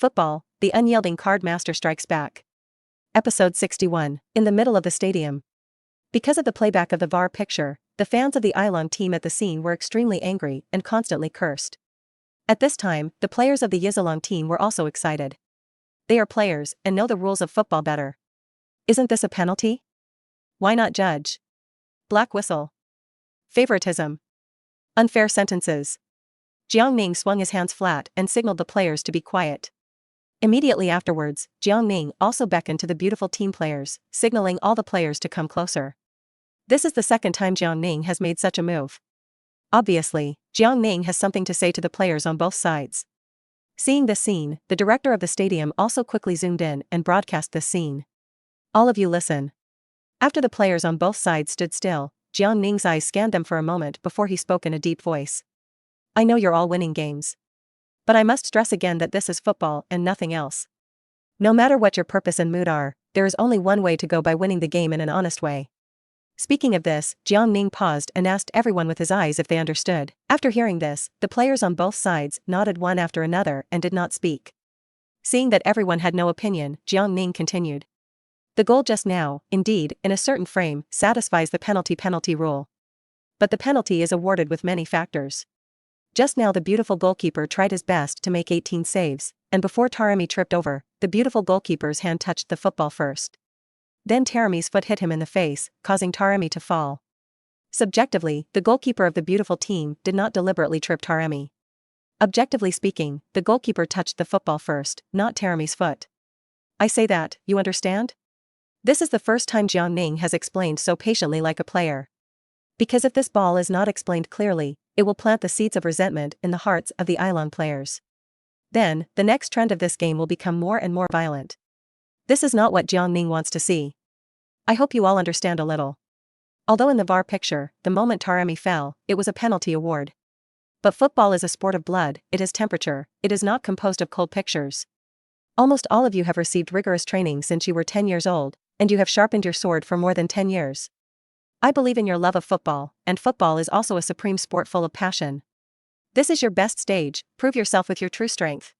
Football, the Unyielding Card Master Strikes Back. Episode 61, in the middle of the stadium. Because of the playback of the VAR picture, the fans of the Unyielding team at the scene were extremely angry and constantly cursed. At this time, the players of the Unyielding team were also excited. They are players and know the rules of football better. Isn't this a penalty? Why not judge? Black whistle. Favoritism. Unfair sentences. Jiang Ning swung his hands flat and signaled the players to be quiet. Immediately afterwards, Jiang Ning also beckoned to the beautiful team players, signaling all the players to come closer. This is the second time Jiang Ning has made such a move. Obviously, Jiang Ning has something to say to the players on both sides. Seeing this scene, the director of the stadium also quickly zoomed in and broadcast this scene. All of you listen. After the players on both sides stood still, Jiang Ning's eyes scanned them for a moment before he spoke in a deep voice. I know you're all winning games. But I must stress again that this is football and nothing else. No matter what your purpose and mood are, there is only one way to go by winning the game in an honest way. Speaking of this, Jiang Ning paused and asked everyone with his eyes if they understood. After hearing this, the players on both sides nodded one after another and did not speak. Seeing that everyone had no opinion, Jiang Ning continued. The goal just now, indeed, in a certain frame, satisfies the penalty rule. But the penalty is awarded with many factors. Just now the beautiful goalkeeper tried his best to make 18 saves, and before Taremi tripped over, the beautiful goalkeeper's hand touched the football first. Then Taremi's foot hit him in the face, causing Taremi to fall. Subjectively, the goalkeeper of the beautiful team did not deliberately trip Taremi. Objectively speaking, the goalkeeper touched the football first, not Taremi's foot. I say that, you understand? This is the first time Jiang Ning has explained so patiently like a player. Because if this ball is not explained clearly, it will plant the seeds of resentment in the hearts of the Unyielding players. Then, the next trend of this game will become more and more violent. This is not what Jiang Ning wants to see. I hope you all understand a little. Although in the VAR picture, the moment Taremi fell, it was a penalty award. But football is a sport of blood, it is temperature, it is not composed of cold pictures. Almost all of you have received rigorous training since you were 10 years old, and you have sharpened your sword for more than 10 years. I believe in your love of football, and football is also a supreme sport full of passion. This is your best stage, prove yourself with your true strength.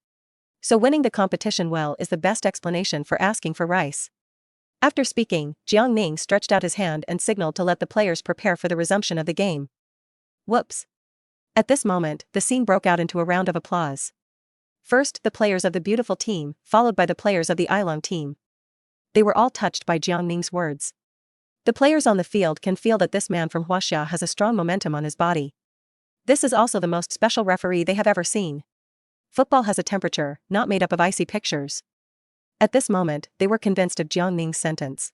So winning the competition well is the best explanation for asking for rice. After speaking, Jiang Ning stretched out his hand and signaled to let the players prepare for the resumption of the game. Whoops. At this moment, the scene broke out into a round of applause. First, the players of the beautiful team, followed by the players of the Unyielding team. They were all touched by Jiang Ning's words. The players on the field can feel that this man from Huaxia has a strong momentum on his body. This is also the most special referee they have ever seen. Football has a temperature, not made up of icy pictures. At this moment, they were convinced of Jiang Ning's sentence.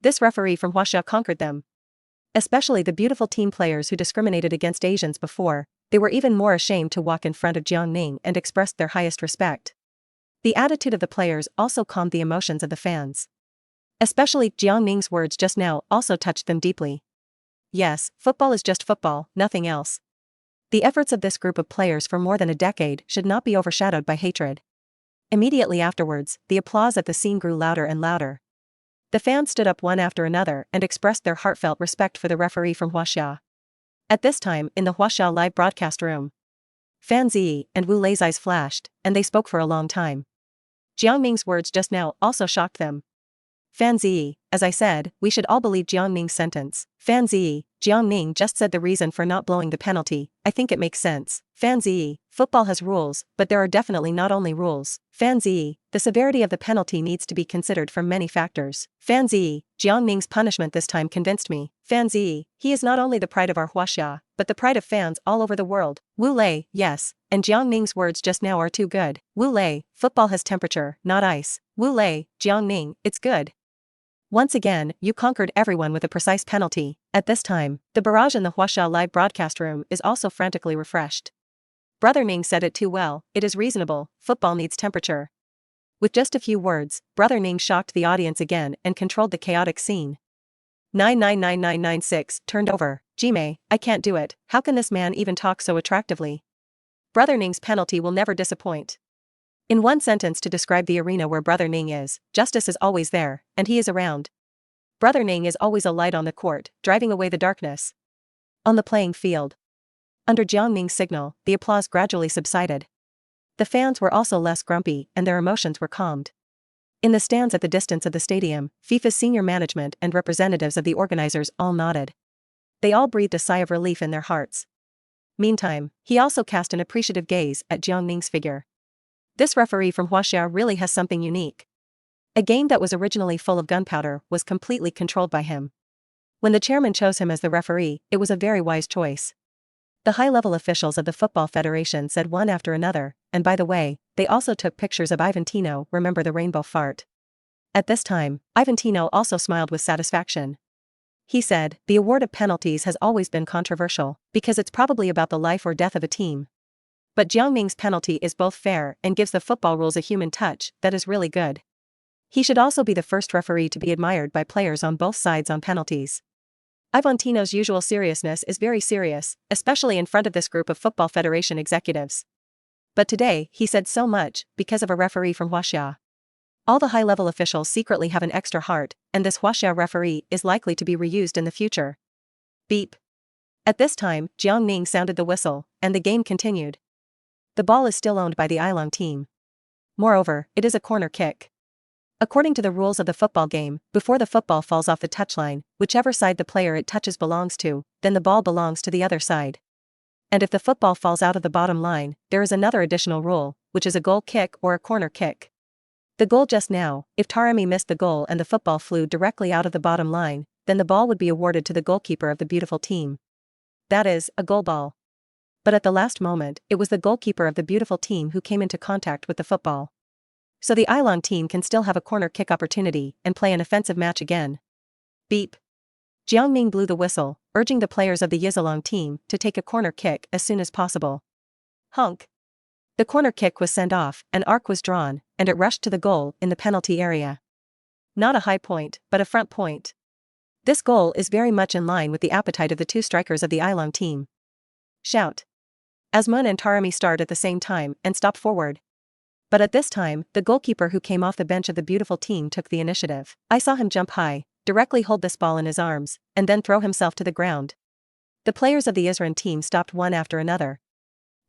This referee from Huaxia conquered them. Especially the beautiful team players who discriminated against Asians before, they were even more ashamed to walk in front of Jiang Ning and expressed their highest respect. The attitude of the players also calmed the emotions of the fans. Especially Jiang Ning's words just now also touched them deeply. Yes, football is just football, nothing else. The efforts of this group of players for more than a decade should not be overshadowed by hatred. Immediately afterwards, the applause at the scene grew louder and louder. The fans stood up one after another and expressed their heartfelt respect for the referee from Huaxia. At this time, in the Huaxia live broadcast room, Fan Ziyi and Wu Lei's eyes flashed, and they spoke for a long time. Jiang Ning's words just now also shocked them. Fan Ziyi, as I said, we should all believe Jiang Ning's sentence. Fan Ziyi, Jiang Ning just said the reason for not blowing the penalty, I think it makes sense. Fan Ziyi, football has rules, but there are definitely not only rules. Fan Ziyi, the severity of the penalty needs to be considered from many factors. Fan Ziyi, Jiang Ning's punishment this time convinced me. Fan Ziyi, he is not only the pride of our Huaxia, but the pride of fans all over the world. Wu Lei, yes, and Jiang Ning's words just now are too good. Wu Lei, football has temperature, not ice. Wu Lei, Jiang Ning, it's good. Once again, you conquered everyone with a precise penalty. At this time, the barrage in the Huaxia live broadcast room is also frantically refreshed. Brother Ning said it too well, it is reasonable, football needs temperature. With just a few words, Brother Ning shocked the audience again and controlled the chaotic scene. 999996 turned over. Jime, I can't do it, how can this man even talk so attractively? Brother Ning's penalty will never disappoint. In one sentence to describe the arena where Brother Ning is, justice is always there, and he is around. Brother Ning is always a light on the court, driving away the darkness. On the playing field. Under Jiang Ning's signal, the applause gradually subsided. The fans were also less grumpy and their emotions were calmed. In the stands at the distance of the stadium, FIFA's senior management and representatives of the organizers all nodded. They all breathed a sigh of relief in their hearts. Meantime, he also cast an appreciative gaze at Jiang Ning's figure. This referee from Huaxia really has something unique. A game that was originally full of gunpowder was completely controlled by him. When the chairman chose him as the referee, it was a very wise choice. The high-level officials of the Football Federation said one after another, and by the way, they also took pictures of Ivantino, remember the rainbow fart. At this time, Ivantino also smiled with satisfaction. He said, the award of penalties has always been controversial, because it's probably about the life or death of a team. But Jiang Ning's penalty is both fair and gives the football rules a human touch that is really good. He should also be the first referee to be admired by players on both sides on penalties. Ivantino's usual seriousness is very serious, especially in front of this group of Football Federation executives. But today, he said so much, because of a referee from Huaxia. All the high-level officials secretly have an extra heart, and this Huaxia referee is likely to be reused in the future. Beep. At this time, Jiang Ning sounded the whistle, and the game continued. The ball is still owned by the Ailong team. Moreover, it is a corner kick. According to the rules of the football game, before the football falls off the touchline, whichever side the player it touches belongs to, then the ball belongs to the other side. And if the football falls out of the bottom line, there is another additional rule, which is a goal kick or a corner kick. The goal just now, if Taremi missed the goal and the football flew directly out of the bottom line, then the ball would be awarded to the goalkeeper of the beautiful team. That is, a goal ball. But at the last moment, it was the goalkeeper of the beautiful team who came into contact with the football. So the Ailong team can still have a corner kick opportunity and play an offensive match again. Beep. Jiang Ning blew the whistle, urging the players of the Yizalong team to take a corner kick as soon as possible. Honk. The corner kick was sent off, an arc was drawn, and it rushed to the goal in the penalty area. Not a high point, but a front point. This goal is very much in line with the appetite of the two strikers of the Ailong team. Shout. Asmun and Taremi start at the same time and stop forward. But at this time, the goalkeeper who came off the bench of the beautiful team took the initiative. I saw him jump high, directly hold this ball in his arms, and then throw himself to the ground. The players of the Israel team stopped one after another.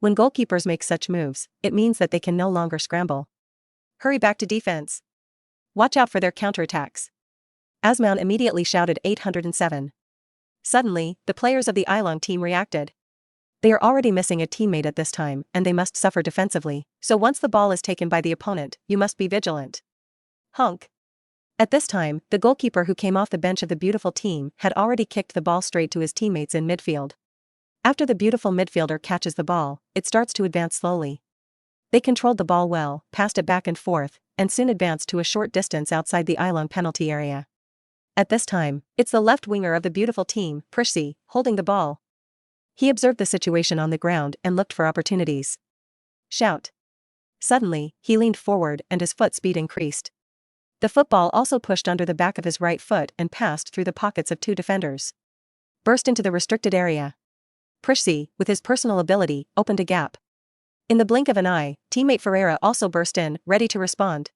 When goalkeepers make such moves, it means that they can no longer scramble. Hurry back to defense. Watch out for their counterattacks. Asmun immediately shouted 807. Suddenly, the players of the Ailong team reacted. They are already missing a teammate at this time and they must suffer defensively, so once the ball is taken by the opponent, you must be vigilant. Honk. At this time, the goalkeeper who came off the bench of the beautiful team had already kicked the ball straight to his teammates in midfield. After the beautiful midfielder catches the ball, it starts to advance slowly. They controlled the ball well, passed it back and forth, and soon advanced to a short distance outside the Ailong penalty area. At this time, it's the left winger of the beautiful team, Prissy, holding the ball. He observed the situation on the ground and looked for opportunities. Shout. Suddenly, he leaned forward and his foot speed increased. The football also pushed under the back of his right foot and passed through the pockets of two defenders. Burst into the restricted area. Prissy, with his personal ability, opened a gap. In the blink of an eye, teammate Ferreira also burst in, ready to respond.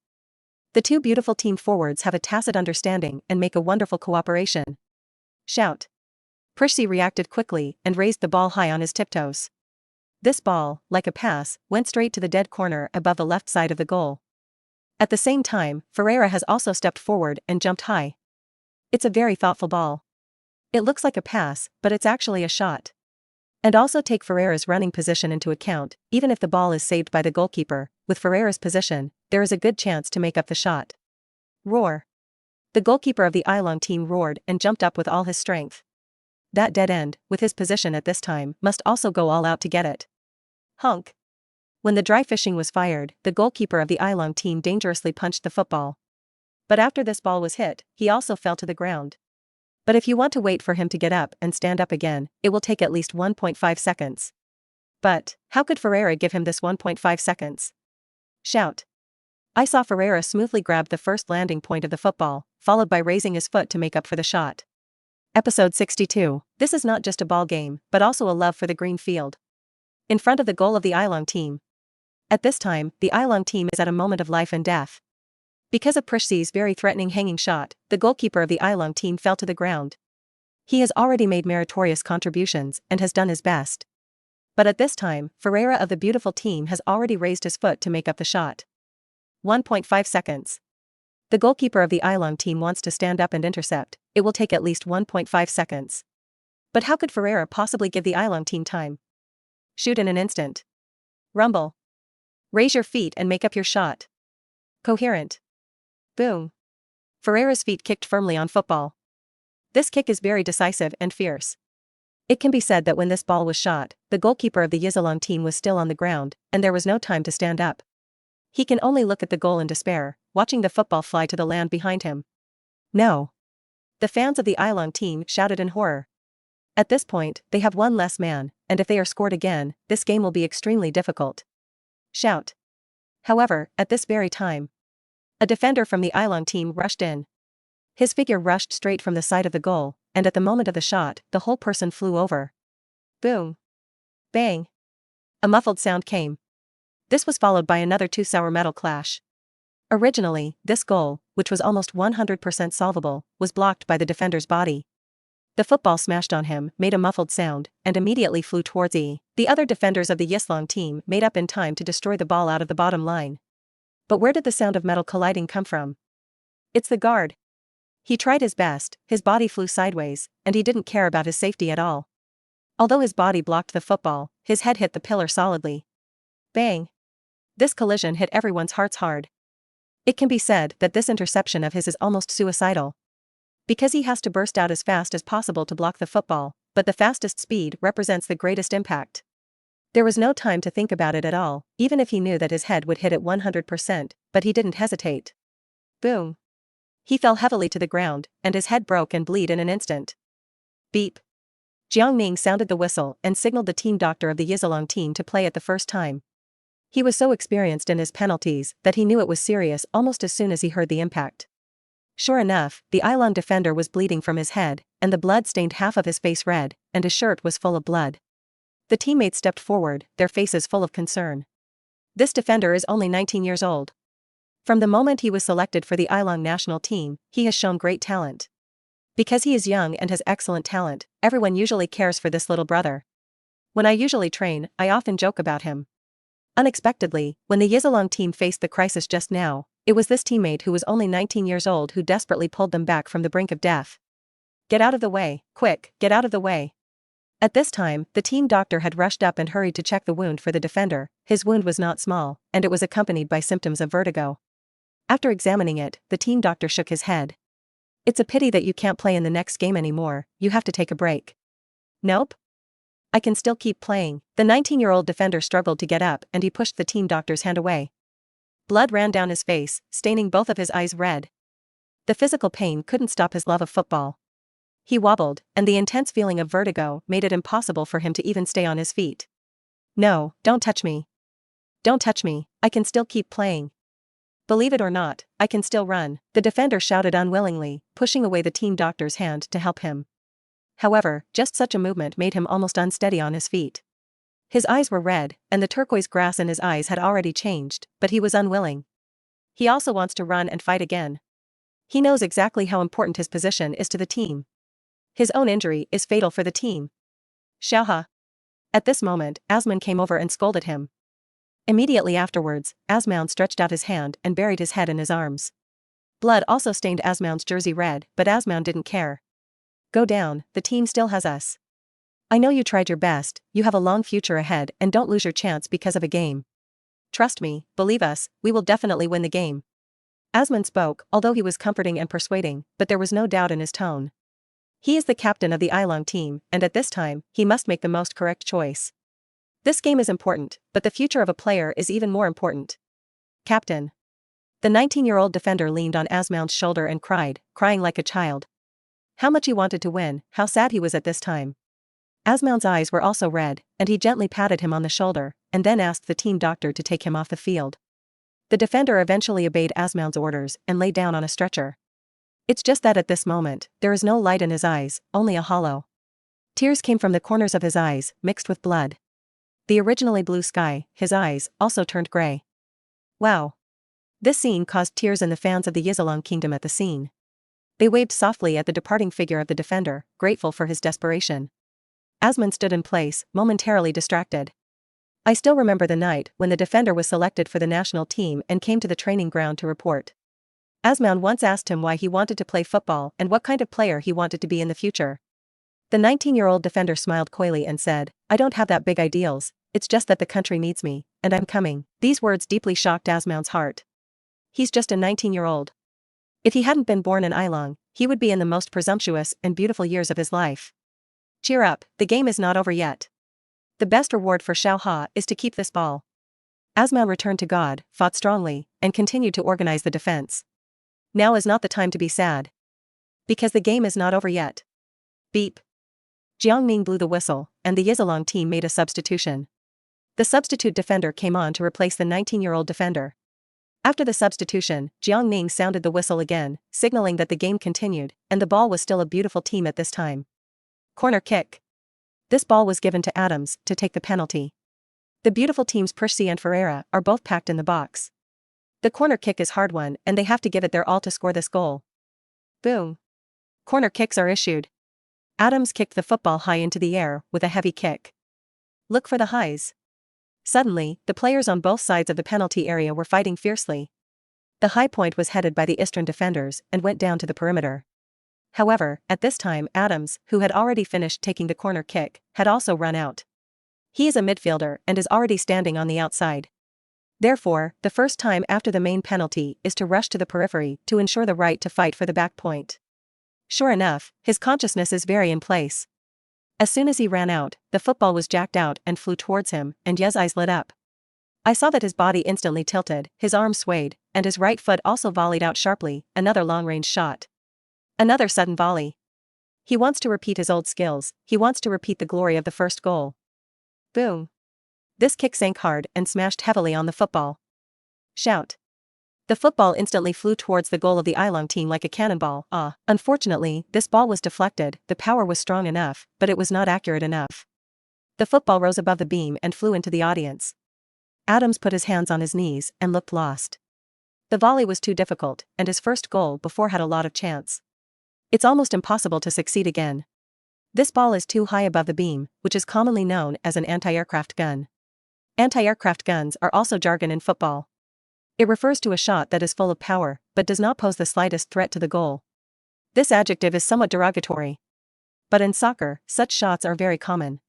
The two beautiful team forwards have a tacit understanding and make a wonderful cooperation. Shout. Prissy reacted quickly and raised the ball high on his tiptoes. This ball, like a pass, went straight to the dead corner above the left side of the goal. At the same time, Ferreira has also stepped forward and jumped high. It's a very thoughtful ball. It looks like a pass, but it's actually a shot. And also take Ferreira's running position into account, even if the ball is saved by the goalkeeper, with Ferreira's position, there is a good chance to make up the shot. Roar. The goalkeeper of the Ailong team roared and jumped up with all his strength. That dead end, with his position at this time, must also go all out to get it. Honk. When the dry fishing was fired, the goalkeeper of the Ailong team dangerously punched the football. But after this ball was hit, he also fell to the ground. But if you want to wait for him to get up and stand up again, it will take at least 1.5 seconds. But, how could Ferreira give him this 1.5 seconds? Shout. I saw Ferreira smoothly grab the first landing point of the football, followed by raising his foot to make up for the shot. Episode 62. This is not just a ball game, but also a love for the green field. In front of the goal of the Ailong team. At this time, the Ailong team is at a moment of life and death. Because of Prissy's very threatening hanging shot, the goalkeeper of the Ailong team fell to the ground. He has already made meritorious contributions and has done his best. But at this time, Ferreira of the beautiful team has already raised his foot to make up the shot. 1.5 seconds. The goalkeeper of the Unyielding team wants to stand up and intercept. It will take at least 1.5 seconds. But how could Ferreira possibly give the Unyielding team time? Shoot in an instant. Rumble. Raise your feet and make up your shot. Coherent. Boom. Ferreira's feet kicked firmly on football. This kick is very decisive and fierce. It can be said that when this ball was shot, the goalkeeper of the Unyielding team was still on the ground, and there was no time to stand up. He can only look at the goal in despair, watching the football fly to the land behind him. No. The fans of the Unyielding team shouted in horror. At this point, they have one less man, and if they are scored again, this game will be extremely difficult. Shout. However, at this very time, a defender from the Unyielding team rushed in. His figure rushed straight from the side of the goal, and at the moment of the shot, the whole person flew over. Boom. Bang. A muffled sound came. This was followed by another two sour metal clash. Originally, this goal, which was almost 100% solvable, was blocked by the defender's body. The football smashed on him, made a muffled sound, and immediately flew towards E. The other defenders of the Unyielding team made up in time to destroy the ball out of the bottom line. But where did the sound of metal colliding come from? It's the guard. He tried his best, his body flew sideways, and he didn't care about his safety at all. Although his body blocked the football, his head hit the pillar solidly. Bang. This collision hit everyone's hearts hard. It can be said that this interception of his is almost suicidal. Because he has to burst out as fast as possible to block the football, but the fastest speed represents the greatest impact. There was no time to think about it at all, even if he knew that his head would hit it 100%, but he didn't hesitate. Boom. He fell heavily to the ground, and his head broke and bled in an instant. Beep. Jiang Ning sounded the whistle and signaled the team doctor of the Unyielding team to play it the first time. He was so experienced in his penalties that he knew it was serious almost as soon as he heard the impact. Sure enough, the Unyielding defender was bleeding from his head, and the blood stained half of his face red, and his shirt was full of blood. The teammates stepped forward, their faces full of concern. This defender is only 19 years old. From the moment he was selected for the Unyielding national team, he has shown great talent. Because he is young and has excellent talent, everyone usually cares for this little brother. When I usually train, I often joke about him. Unexpectedly, when the Unyielding team faced the crisis just now, it was this teammate who was only 19 years old who desperately pulled them back from the brink of death. Get out of the way, quick, get out of the way. At this time, the team doctor had rushed up and hurried to check the wound for the defender. His wound was not small, and it was accompanied by symptoms of vertigo. After examining it, the team doctor shook his head. It's a pity that you can't play in the next game anymore, you have to take a break. Nope. I can still keep playing. The 19-year-old defender struggled to get up and he pushed the team doctor's hand away. Blood ran down his face, staining both of his eyes red. The physical pain couldn't stop his love of football. He wobbled, and the intense feeling of vertigo made it impossible for him to even stay on his feet. No, don't touch me. Don't touch me, I can still keep playing. Believe it or not, I can still run, the defender shouted unwillingly, pushing away the team doctor's hand to help him. However, just such a movement made him almost unsteady on his feet. His eyes were red, and the turquoise grass in his eyes had already changed, but he was unwilling. He also wants to run and fight again. He knows exactly how important his position is to the team. His own injury is fatal for the team. Xiaoha. At this moment, Asman came over and scolded him. Immediately afterwards, Asman stretched out his hand and buried his head in his arms. Blood also stained Asman's jersey red, but Asman didn't care. Go down, the team still has us. I know you tried your best, you have a long future ahead and don't lose your chance because of a game. Trust me, believe us, we will definitely win the game. Asman spoke, although he was comforting and persuading, but there was no doubt in his tone. He is the captain of the Unyielding team, and at this time, he must make the most correct choice. This game is important, but the future of a player is even more important. Captain. The 19-year-old defender leaned on Asman's shoulder and cried, crying like a child. How much he wanted to win, how sad he was at this time. Asman's eyes were also red, and he gently patted him on the shoulder, and then asked the team doctor to take him off the field. The defender eventually obeyed Asman's orders and lay down on a stretcher. It's just that at this moment, there is no light in his eyes, only a hollow. Tears came from the corners of his eyes, mixed with blood. The originally blue sky, his eyes, also turned gray. Wow. This scene caused tears in the fans of the Unyielding kingdom at the scene. They waved softly at the departing figure of the defender, grateful for his desperation. Asman stood in place, momentarily distracted. I still remember the night when the defender was selected for the national team and came to the training ground to report. Asman once asked him why he wanted to play football and what kind of player he wanted to be in the future. The 19-year-old defender smiled coyly and said, "I don't have that big ideals, it's just that the country needs me, and I'm coming." These words deeply shocked Asman's heart. He's just a 19-year-old. If he hadn't been born in Unyielding, he would be in the most presumptuous and beautiful years of his life. Cheer up, the game is not over yet. The best reward for Xiao Ha is to keep this ball. Asman returned to God, fought strongly, and continued to organize the defense. Now is not the time to be sad. Because the game is not over yet. Beep. Jiang Ning blew the whistle, and the Unyielding team made a substitution. The substitute defender came on to replace the 19-year-old defender. After the substitution, Jiang Ning sounded the whistle again, signaling that the game continued, and the ball was still a beautiful team at this time. Corner kick. This ball was given to Adams to take the penalty. The beautiful teams Percy and Ferreira are both packed in the box. The corner kick is hard one and they have to give it their all to score this goal. Boom. Corner kicks are issued. Adams kicked the football high into the air with a heavy kick. Look for the highs. Suddenly, the players on both sides of the penalty area were fighting fiercely. The high point was headed by the Eastern defenders and went down to the perimeter. However, at this time Adams, who had already finished taking the corner kick, had also run out. He is a midfielder and is already standing on the outside. Therefore, the first time after the main penalty is to rush to the periphery to ensure the right to fight for the back point. Sure enough, his consciousness is very in place. As soon as he ran out, the football was jacked out and flew towards him, and Ye's eyes lit up. I saw that his body instantly tilted, his arm swayed, and his right foot also volleyed out sharply, another long-range shot. Another sudden volley. He wants to repeat his old skills, he wants to repeat the glory of the first goal. Boom. This kick sank hard and smashed heavily on the football. Shout. The football instantly flew towards the goal of the Unyielding team like a cannonball. Unfortunately, this ball was deflected, the power was strong enough, but it was not accurate enough. The football rose above the beam and flew into the audience. Adams put his hands on his knees and looked lost. The volley was too difficult, and his first goal before had a lot of chance. It's almost impossible to succeed again. This ball is too high above the beam, which is commonly known as an anti-aircraft gun. Anti-aircraft guns are also jargon in football. It refers to a shot that is full of power, but does not pose the slightest threat to the goal. This adjective is somewhat derogatory. But in soccer, such shots are very common.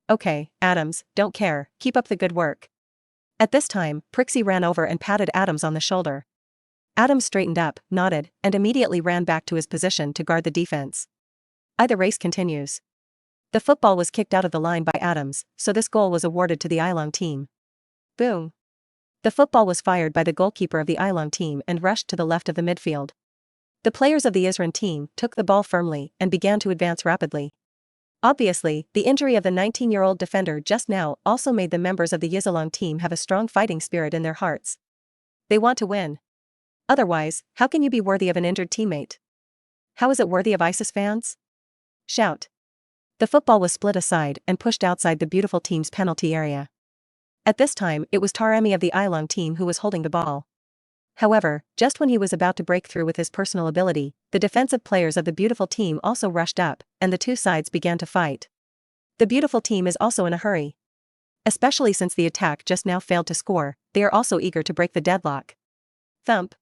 Okay, Adams, don't care, keep up the good work. At this time, Prixie ran over and patted Adams on the shoulder. Adams straightened up, nodded, and immediately ran back to his position to guard the defense. The race continues. The football was kicked out of the line by Adams, so this goal was awarded to the Unyielding team. Boom. The football was fired by the goalkeeper of the Unyielding team and rushed to the left of the midfield. The players of the Unyielding team took the ball firmly and began to advance rapidly. Obviously, the injury of the 19-year-old defender just now also made the members of the Unyielding team have a strong fighting spirit in their hearts. They want to win. Otherwise, how can you be worthy of an injured teammate? How is it worthy of ISIS fans? Shout. The football was split aside and pushed outside the beautiful team's penalty area. At this time, it was Taremi of the Unyielding team who was holding the ball. However, just when he was about to break through with his personal ability, the defensive players of the beautiful team also rushed up, and the two sides began to fight. The beautiful team is also in a hurry. Especially since the attack just now failed to score, they are also eager to break the deadlock. Thump.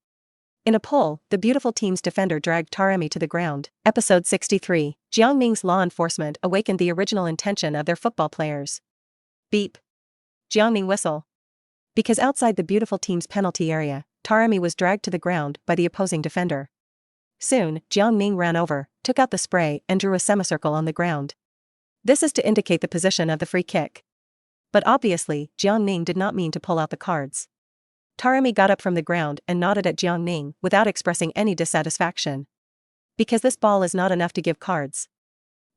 In a pull, the beautiful team's defender dragged Taremi to the ground. Episode 63, Jiang Ning's law enforcement awakened the original intention of their football players. Beep. Jiang Ning whistle. Because outside the beautiful team's penalty area, Taremi was dragged to the ground by the opposing defender. Soon, Jiang Ning ran over, took out the spray and drew a semicircle on the ground. This is to indicate the position of the free kick. But obviously, Jiang Ning did not mean to pull out the cards. Taremi got up from the ground and nodded at Jiang Ning without expressing any dissatisfaction. Because this ball is not enough to give cards.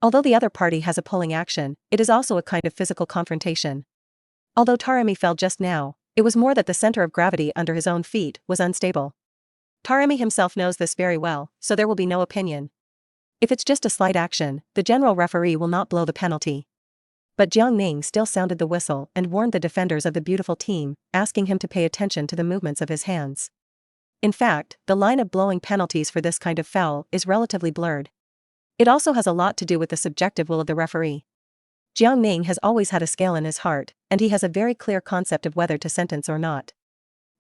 Although the other party has a pulling action, it is also a kind of physical confrontation. Although Taremi fell just now, it was more that the center of gravity under his own feet was unstable. Taremi himself knows this very well, so there will be no opinion. If it's just a slight action, the general referee will not blow the penalty. But Jiang Ning still sounded the whistle and warned the defenders of the beautiful team, asking him to pay attention to the movements of his hands. In fact, the line of blowing penalties for this kind of foul is relatively blurred. It also has a lot to do with the subjective will of the referee. Jiang Ning has always had a scale in his heart, and he has a very clear concept of whether to sentence or not.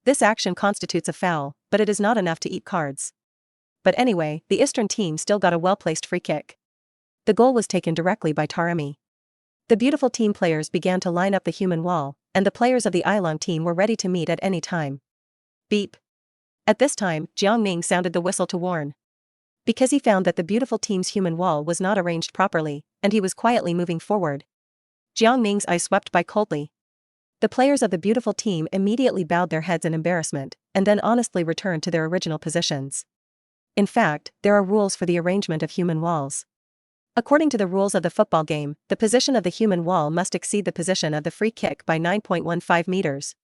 This action constitutes a foul, but it is not enough to eat cards. But anyway, the Eastern team still got a well-placed free kick. The goal was taken directly by Taremi. The beautiful team players began to line up the human wall, and the players of the Unyielding team were ready to meet at any time. Beep. At this time, Jiang Ning sounded the whistle to warn. Because he found that the beautiful team's human wall was not arranged properly, and he was quietly moving forward. Jiang Ning's eyes swept by coldly. The players of the beautiful team immediately bowed their heads in embarrassment, and then honestly returned to their original positions. In fact, there are rules for the arrangement of human walls. According to the rules of the football game, the position of the human wall must exceed the position of the free kick by 9.15 meters.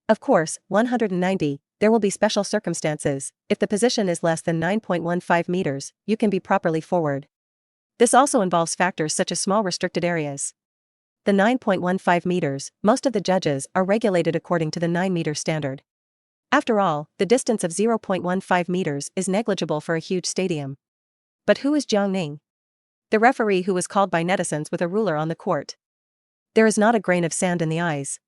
Of course, 190, there will be special circumstances. If the position is less than 9.15 meters, you can be properly forward. This also involves factors such as small restricted areas. The 9.15 meters, most of the judges are regulated according to the 9-meter standard. After all, the distance of 0.15 meters is negligible for a huge stadium. But who is Jiang Ning? The referee who was called by netizens with a ruler on the court. There is not a grain of sand in the eyes.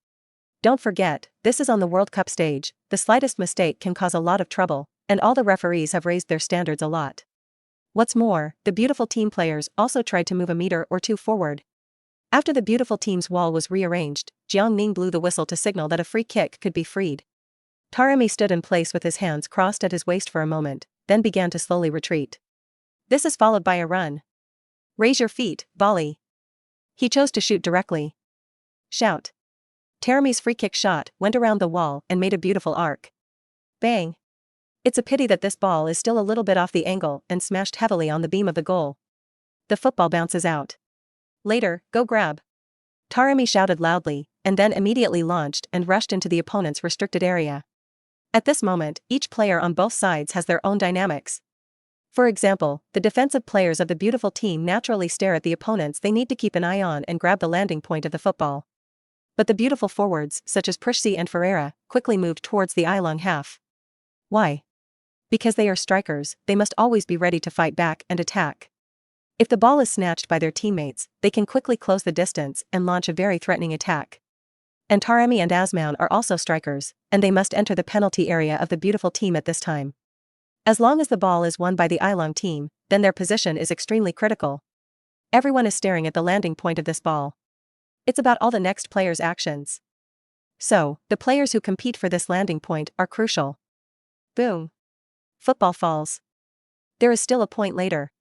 Don't forget, this is on the World Cup stage, the slightest mistake can cause a lot of trouble, and all the referees have raised their standards a lot. What's more, the beautiful team players also tried to move a meter or two forward. After the beautiful team's wall was rearranged, Jiang Ning blew the whistle to signal that a free kick could be freed. Taremi stood in place with his hands crossed at his waist for a moment, then began to slowly retreat. This is followed by a run. Raise your feet, volley. He chose to shoot directly. Shout. Taremi's free kick shot went around the wall and made a beautiful arc. Bang. It's a pity that this ball is still a little bit off the angle and smashed heavily on the beam of the goal. The football bounces out. Later, go grab. Taremi shouted loudly, and then immediately launched and rushed into the opponent's restricted area. At this moment, each player on both sides has their own dynamics. For example, the defensive players of the beautiful team naturally stare at the opponents they need to keep an eye on and grab the landing point of the football. But the beautiful forwards, such as Messi and Ferreira, quickly moved towards the Unyielding half. Why? Because they are strikers, they must always be ready to fight back and attack. If the ball is snatched by their teammates, they can quickly close the distance and launch a very threatening attack. And Taremi and Asman are also strikers, and they must enter the penalty area of the beautiful team at this time. As long as the ball is won by the Unyielding team, then their position is extremely critical. Everyone is staring at the landing point of this ball. It's about all the next player's actions. So, the players who compete for this landing point are crucial. Boom. Football falls. There is still a point later.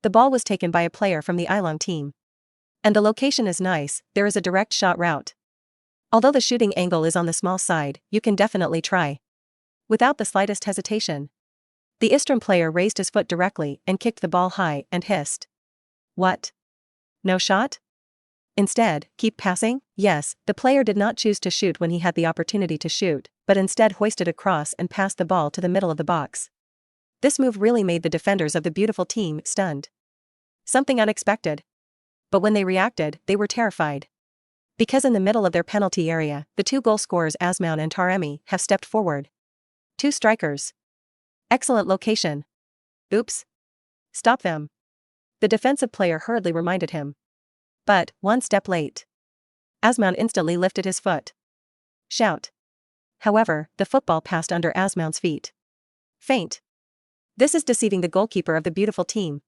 The ball was taken by a player from the Unyielding team. And the location is nice, there is a direct shot route. Although the shooting angle is on the small side, you can definitely try. Without the slightest hesitation. The Eastern player raised his foot directly and kicked the ball high and hissed. What? No shot? Instead, keep passing? Yes, the player did not choose to shoot when he had the opportunity to shoot, but instead hoisted across and passed the ball to the middle of the box. This move really made the defenders of the beautiful team stunned. Something unexpected. But when they reacted, they were terrified. Because in the middle of their penalty area, the two goal scorers Asman and Taremi have stepped forward. Two strikers. Excellent location. Oops. Stop them. The defensive player hurriedly reminded him. But, one step late. Asman instantly lifted his foot. Shout. However, the football passed under Asman's feet. Feint. This is deceiving the goalkeeper of the beautiful team.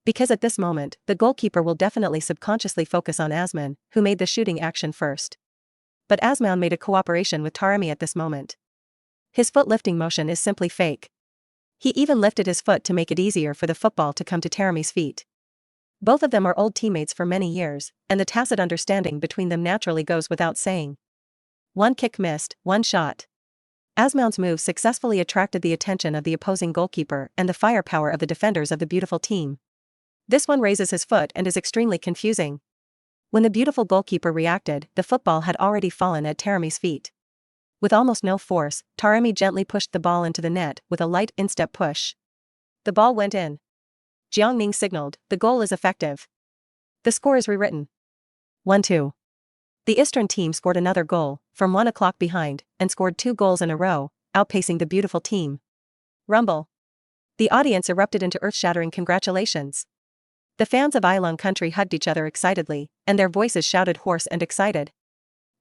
Because at this moment, the goalkeeper will definitely subconsciously focus on Asman, who made the shooting action first. But Asman made a cooperation with Taremi at this moment. His foot lifting motion is simply fake. He even lifted his foot to make it easier for the football to come to Taremi's feet. Both of them are old teammates for many years, and the tacit understanding between them naturally goes without saying. One kick missed, one shot. Asman's move successfully attracted the attention of the opposing goalkeeper and the firepower of the defenders of the beautiful team. This one raises his foot and is extremely confusing. When the beautiful goalkeeper reacted, the football had already fallen at Taremi's feet. With almost no force, Taremi gently pushed the ball into the net with a light instep push. The ball went in. Jiang Ning signaled, the goal is effective. The score is rewritten. 1-2. The Eastern team scored another goal, from 1 o'clock behind, and scored 2 goals in a row, outpacing the beautiful team. Rumble. The audience erupted into earth-shattering congratulations. The fans of Ilong country hugged each other excitedly, and their voices shouted hoarse and excited.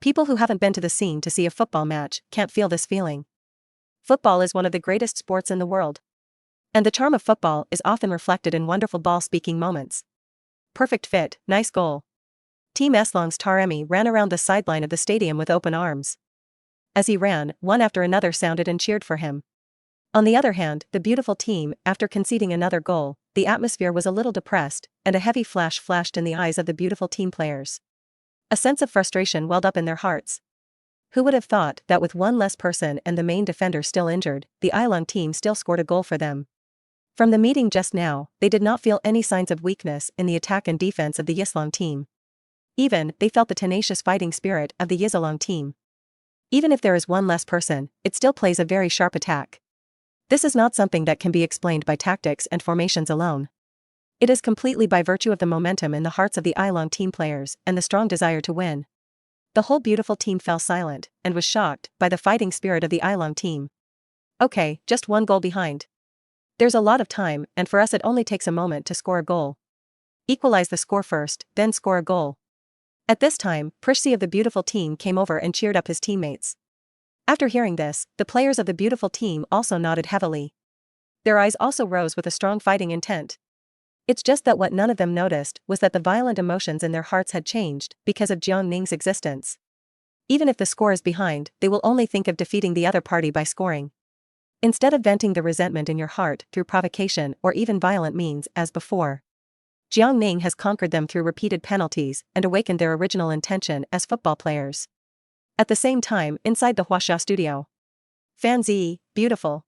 People who haven't been to the scene to see a football match can't feel this feeling. Football is one of the greatest sports in the world. And the charm of football is often reflected in wonderful ball-speaking moments. Perfect fit, nice goal. Team Eslong's Taremi ran around the sideline of the stadium with open arms. As he ran, one after another sounded and cheered for him. On the other hand, the beautiful team, after conceding another goal, the atmosphere was a little depressed, and a heavy flash flashed in the eyes of the beautiful team players. A sense of frustration welled up in their hearts. Who would have thought that with one less person and the main defender still injured, the Ilong team still scored a goal for them? From the meeting just now, they did not feel any signs of weakness in the attack and defense of the Yislong team. Even, they felt the tenacious fighting spirit of the Yislong team. Even if there is one less person, it still plays a very sharp attack. This is not something that can be explained by tactics and formations alone. It is completely by virtue of the momentum in the hearts of the Ilong team players and the strong desire to win. The whole beautiful team fell silent and was shocked by the fighting spirit of the Ilong team. Okay, just one goal behind. There's a lot of time, and for us it only takes a moment to score a goal. Equalize the score first, then score a goal. At this time, Prishsi of the beautiful team came over and cheered up his teammates. After hearing this, the players of the beautiful team also nodded heavily. Their eyes also rose with a strong fighting intent. It's just that what none of them noticed was that the violent emotions in their hearts had changed because of Jiang Ning's existence. Even if the score is behind, they will only think of defeating the other party by scoring. Instead of venting the resentment in your heart through provocation or even violent means as before. Jiang Ning has conquered them through repeated penalties and awakened their original intention as football players. At the same time, inside the Huasha studio. Fan Zi, beautiful.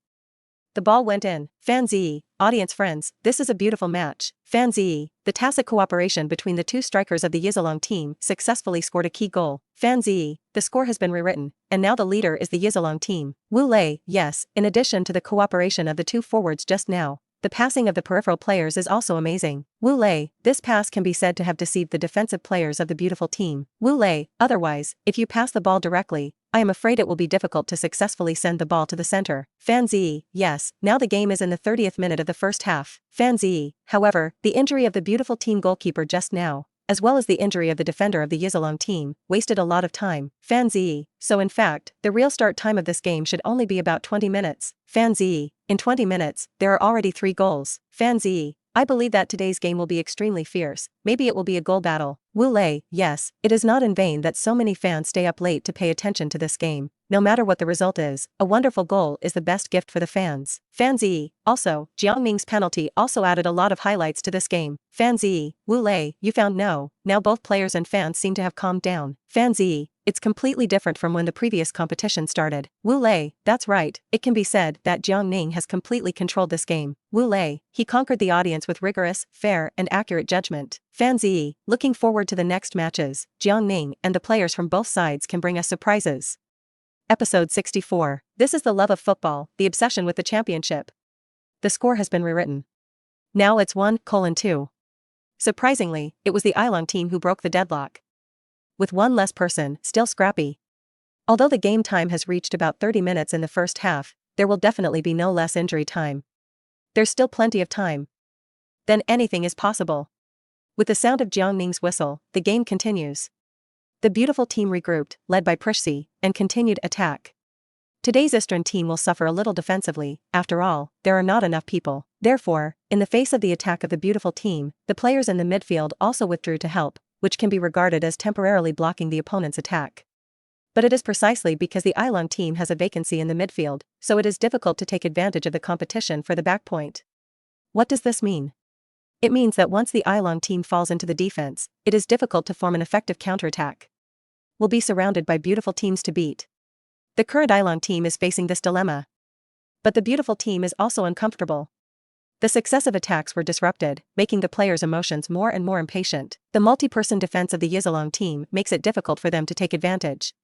The ball went in. Fan Zi, audience friends, this is a beautiful match. Fan Zi, the tacit cooperation between the two strikers of the Yislong team successfully scored a key goal. Fan Zi, the score has been rewritten, and now the leader is the Yislong team. Wu Lei, yes, in addition to the cooperation of the two forwards just now, the passing of the peripheral players is also amazing. Wu Lei, this pass can be said to have deceived the defensive players of the beautiful team. Wu Lei, otherwise, if you pass the ball directly, I am afraid it will be difficult to successfully send the ball to the center. Fan Zi, yes, now the game is in the 30th minute of the first half. Fan Zi, however, the injury of the beautiful team goalkeeper just now, as well as the injury of the defender of the Yislong team, wasted a lot of time. Fan Zi, so in fact, the real start time of this game should only be about 20 minutes. Fan Zi, in 20 minutes, there are already 3 goals. Fan Zi, I believe that today's game will be extremely fierce, maybe it will be a goal battle. Wu Lei, yes, it is not in vain that so many fans stay up late to pay attention to this game. No matter what the result is, a wonderful goal is the best gift for the fans. Fan Zi, also, Jiang Ning's penalty also added a lot of highlights to this game. Fan Zi, Wu Lei, you found no. Now both players and fans seem to have calmed down. Fan Zi, it's completely different from when the previous competition started. Wu Lei, that's right, it can be said that Jiang Ning has completely controlled this game. Wu Lei, he conquered the audience with rigorous, fair, and accurate judgment. Fan Zi, looking forward to the next matches, Jiang Ning and the players from both sides can bring us surprises. Episode 64. This is the love of football, the obsession with the championship. The score has been rewritten. Now it's 1:2. Surprisingly, it was the Ilong team who broke the deadlock. With one less person, still scrappy. Although the game time has reached about 30 minutes in the first half, there will definitely be no less injury time. There's still plenty of time. Then anything is possible. With the sound of Jiang Ning's whistle, the game continues. The beautiful team regrouped, led by Prishsi, and continued attack. Today's Eastern team will suffer a little defensively, after all, there are not enough people. Therefore, in the face of the attack of the beautiful team, the players in the midfield also withdrew to help, which can be regarded as temporarily blocking the opponent's attack. But it is precisely because the Ilong team has a vacancy in the midfield, so it is difficult to take advantage of the competition for the backpoint. What does this mean? It means that once the Ilong team falls into the defense, it is difficult to form an effective counterattack. Will be surrounded by beautiful teams to beat. The current Ilong team is facing this dilemma. But the beautiful team is also uncomfortable. The successive attacks were disrupted, making the players' emotions more and more impatient. The multi-person defense of the Yislong team makes it difficult for them to take advantage.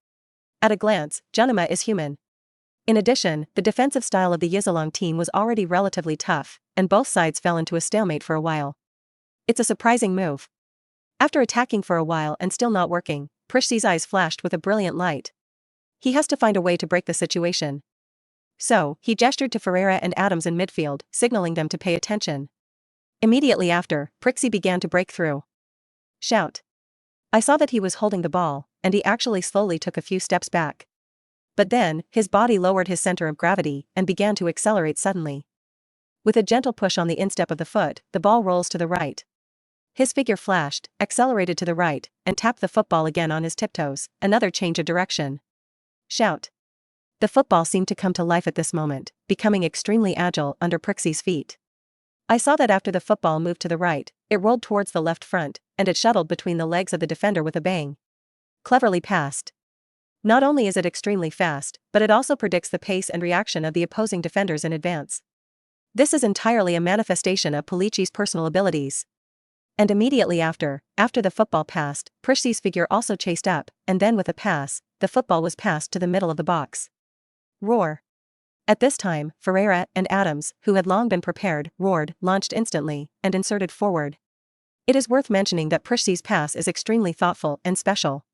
At a glance, Junima is human. In addition, the defensive style of the Yislong team was already relatively tough, and both sides fell into a stalemate for a while. It's a surprising move. After attacking for a while and still not working, Prishsi's eyes flashed with a brilliant light. He has to find a way to break the situation. So, he gestured to Ferreira and Adams in midfield, signaling them to pay attention. Immediately after, Prixie began to break through. Shout. I saw that he was holding the ball, and he actually slowly took a few steps back. But then, his body lowered his center of gravity and began to accelerate suddenly. With a gentle push on the instep of the foot, the ball rolls to the right. His figure flashed, accelerated to the right, and tapped the football again on his tiptoes, another change of direction. Shout. The football seemed to come to life at this moment, becoming extremely agile under Prixie's feet. I saw that after the football moved to the right, it rolled towards the left front, and it shuttled between the legs of the defender with a bang. Cleverly passed. Not only is it extremely fast, but it also predicts the pace and reaction of the opposing defenders in advance. This is entirely a manifestation of Polici's personal abilities. And immediately after the football passed, Prixie's figure also chased up, and then with a pass, the football was passed to the middle of the box. Roar. At this time, Ferreira and Adams, who had long been prepared, roared, launched instantly, and inserted forward. It is worth mentioning that Prixie's pass is extremely thoughtful and special.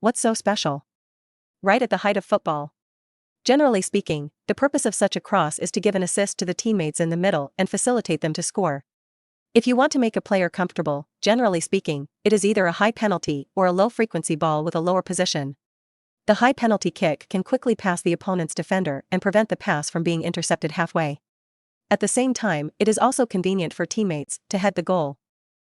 What's so special? Right at the height of football. Generally speaking, the purpose of such a cross is to give an assist to the teammates in the middle and facilitate them to score. If you want to make a player comfortable, generally speaking, it is either a high penalty or a low-frequency ball with a lower position. The high penalty kick can quickly pass the opponent's defender and prevent the pass from being intercepted halfway. At the same time, it is also convenient for teammates to head the goal.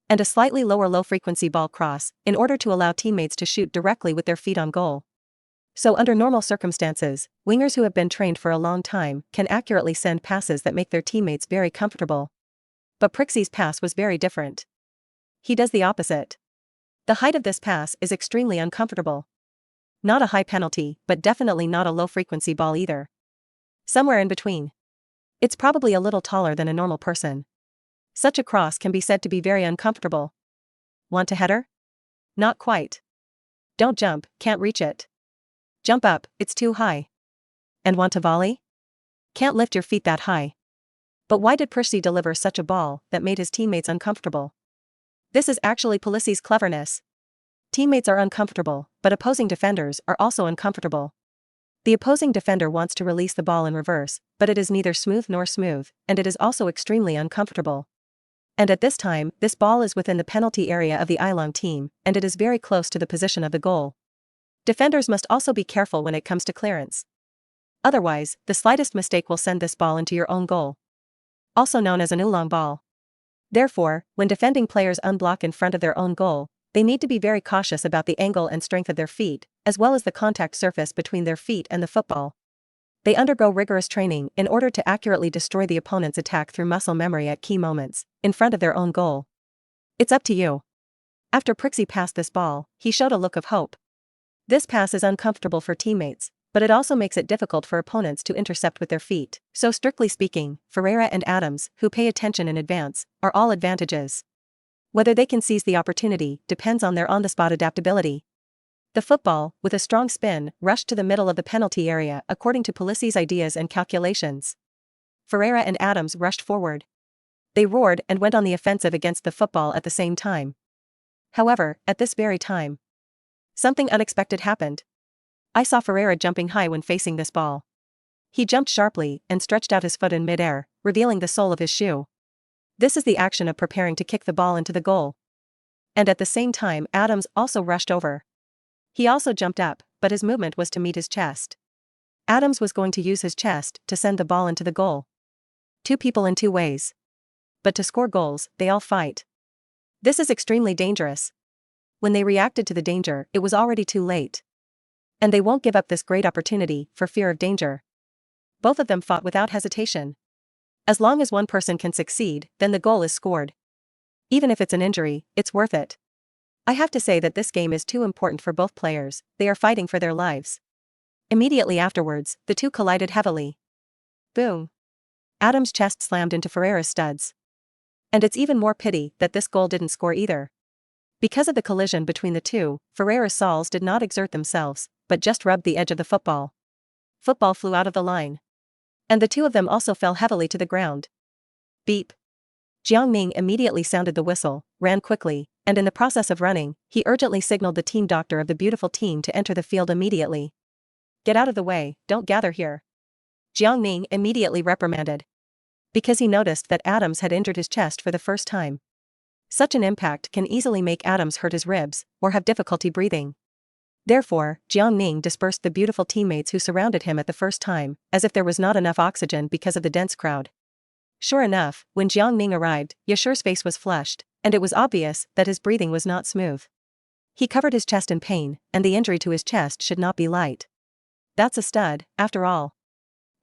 And a slightly lower low-frequency ball cross, in order to allow teammates to shoot directly with their feet on goal. So under normal circumstances, wingers who have been trained for a long time can accurately send passes that make their teammates very comfortable. But Prixie's pass was very different. He does the opposite. The height of this pass is extremely uncomfortable. Not a high penalty, but definitely not a low-frequency ball either. Somewhere in between. It's probably a little taller than a normal person. Such a cross can be said to be very uncomfortable. Want a header? Not quite. Don't jump, can't reach it. Jump up, it's too high. And want to volley? Can't lift your feet that high. But why did Prixie deliver such a ball that made his teammates uncomfortable? This is actually Polici's cleverness. Teammates are uncomfortable, but opposing defenders are also uncomfortable. The opposing defender wants to release the ball in reverse, but it is neither smooth nor smooth, and it is also extremely uncomfortable. And at this time, this ball is within the penalty area of the Unyielding team, and it is very close to the position of the goal. Defenders must also be careful when it comes to clearance. Otherwise, the slightest mistake will send this ball into your own goal. Also known as an oolong ball. Therefore, when defending players unblock in front of their own goal, they need to be very cautious about the angle and strength of their feet, as well as the contact surface between their feet and the football. They undergo rigorous training in order to accurately destroy the opponent's attack through muscle memory at key moments, in front of their own goal. It's up to you. After Prixie passed this ball, he showed a look of hope. This pass is uncomfortable for teammates, but it also makes it difficult for opponents to intercept with their feet. So strictly speaking, Ferreira and Adams, who pay attention in advance, are all advantages. Whether they can seize the opportunity depends on their on-the-spot adaptability. The football, with a strong spin, rushed to the middle of the penalty area according to Polici's ideas and calculations. Ferreira and Adams rushed forward. They roared and went on the offensive against the football at the same time. However, at this very time, something unexpected happened. I saw Ferreira jumping high when facing this ball. He jumped sharply and stretched out his foot in midair, revealing the sole of his shoe. This is the action of preparing to kick the ball into the goal. And at the same time, Adams also rushed over. He also jumped up, but his movement was to meet his chest. Adams was going to use his chest to send the ball into the goal. Two people in two ways. But to score goals, they all fight. This is extremely dangerous. When they reacted to the danger, it was already too late. And they won't give up this great opportunity for fear of danger. Both of them fought without hesitation. As long as one person can succeed, then the goal is scored. Even if it's an injury, it's worth it. I have to say that this game is too important for both players, they are fighting for their lives. Immediately afterwards, the two collided heavily. Boom. Adams' chest slammed into Ferreira's studs. And it's even more pity that this goal didn't score either. Because of the collision between the two, Ferreira's soles did not exert themselves, but just rubbed the edge of the football. Football flew out of the line. And the two of them also fell heavily to the ground. Beep. Jiang Ning immediately sounded the whistle, ran quickly, and in the process of running, he urgently signaled the team doctor of the beautiful team to enter the field immediately. Get out of the way, don't gather here. Jiang Ning immediately reprimanded. because he noticed that Adams had injured his chest for the first time. Such an impact can easily make Adams hurt his ribs, or have difficulty breathing. Therefore, Jiang Ning dispersed the beautiful teammates who surrounded him at the first time, as if there was not enough oxygen because of the dense crowd. Sure enough, when Jiang Ning arrived, Yashir's face was flushed, and it was obvious that his breathing was not smooth. He covered his chest in pain, and the injury to his chest should not be light. That's a stud, after all.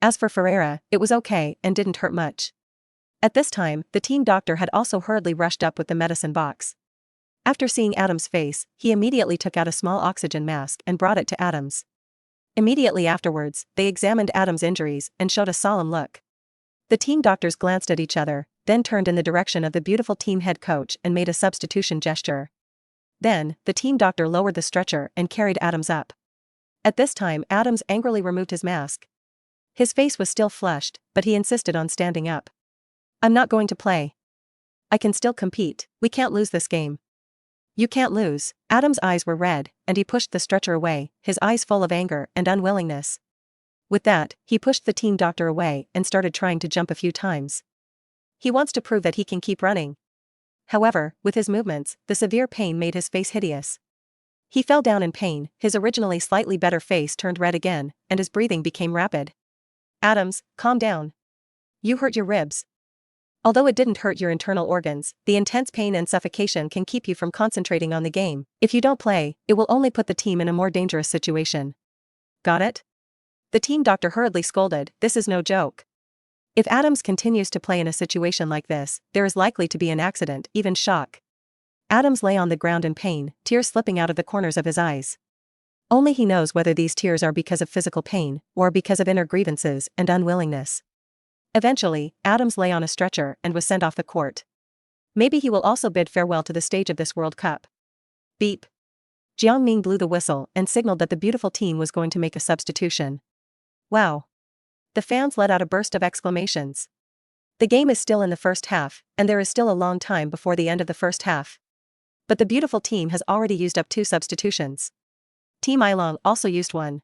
As for Ferreira, it was okay and didn't hurt much. At this time, the team doctor had also hurriedly rushed up with the medicine box. After seeing Adams' face, he immediately took out a small oxygen mask and brought it to Adams. Immediately afterwards, they examined Adams' injuries and showed a solemn look. The team doctors glanced at each other, then turned in the direction of the beautiful team head coach and made a substitution gesture. Then, the team doctor lowered the stretcher and carried Adams up. At this time, Adams angrily removed his mask. His face was still flushed, but he insisted on standing up. "I'm not going to play. I can still compete, we can't lose this game." "You can't lose." Adams' eyes were red, and he pushed the stretcher away, his eyes full of anger and unwillingness. With that, he pushed the team doctor away and started trying to jump a few times. He wants to prove that he can keep running. However, with his movements, the severe pain made his face hideous. He fell down in pain, his originally slightly better face turned red again, and his breathing became rapid. "Adams, calm down. You hurt your ribs. Although it didn't hurt your internal organs, the intense pain and suffocation can keep you from concentrating on the game. If you don't play, it will only put the team in a more dangerous situation. Got it?" The team doctor hurriedly scolded, "This is no joke. If Adams continues to play in a situation like this, there is likely to be an accident, even shock." Adams lay on the ground in pain, tears slipping out of the corners of his eyes. Only he knows whether these tears are because of physical pain, or because of inner grievances and unwillingness. Eventually, Adams lay on a stretcher and was sent off the court. Maybe he will also bid farewell to the stage of this World Cup. Beep. Jiang Ning blew the whistle and signaled that the beautiful team was going to make a substitution. Wow. The fans let out a burst of exclamations. The game is still in the first half, and there is still a long time before the end of the first half. But the beautiful team has already used up 2 substitutions. Team Unyielding also used 1.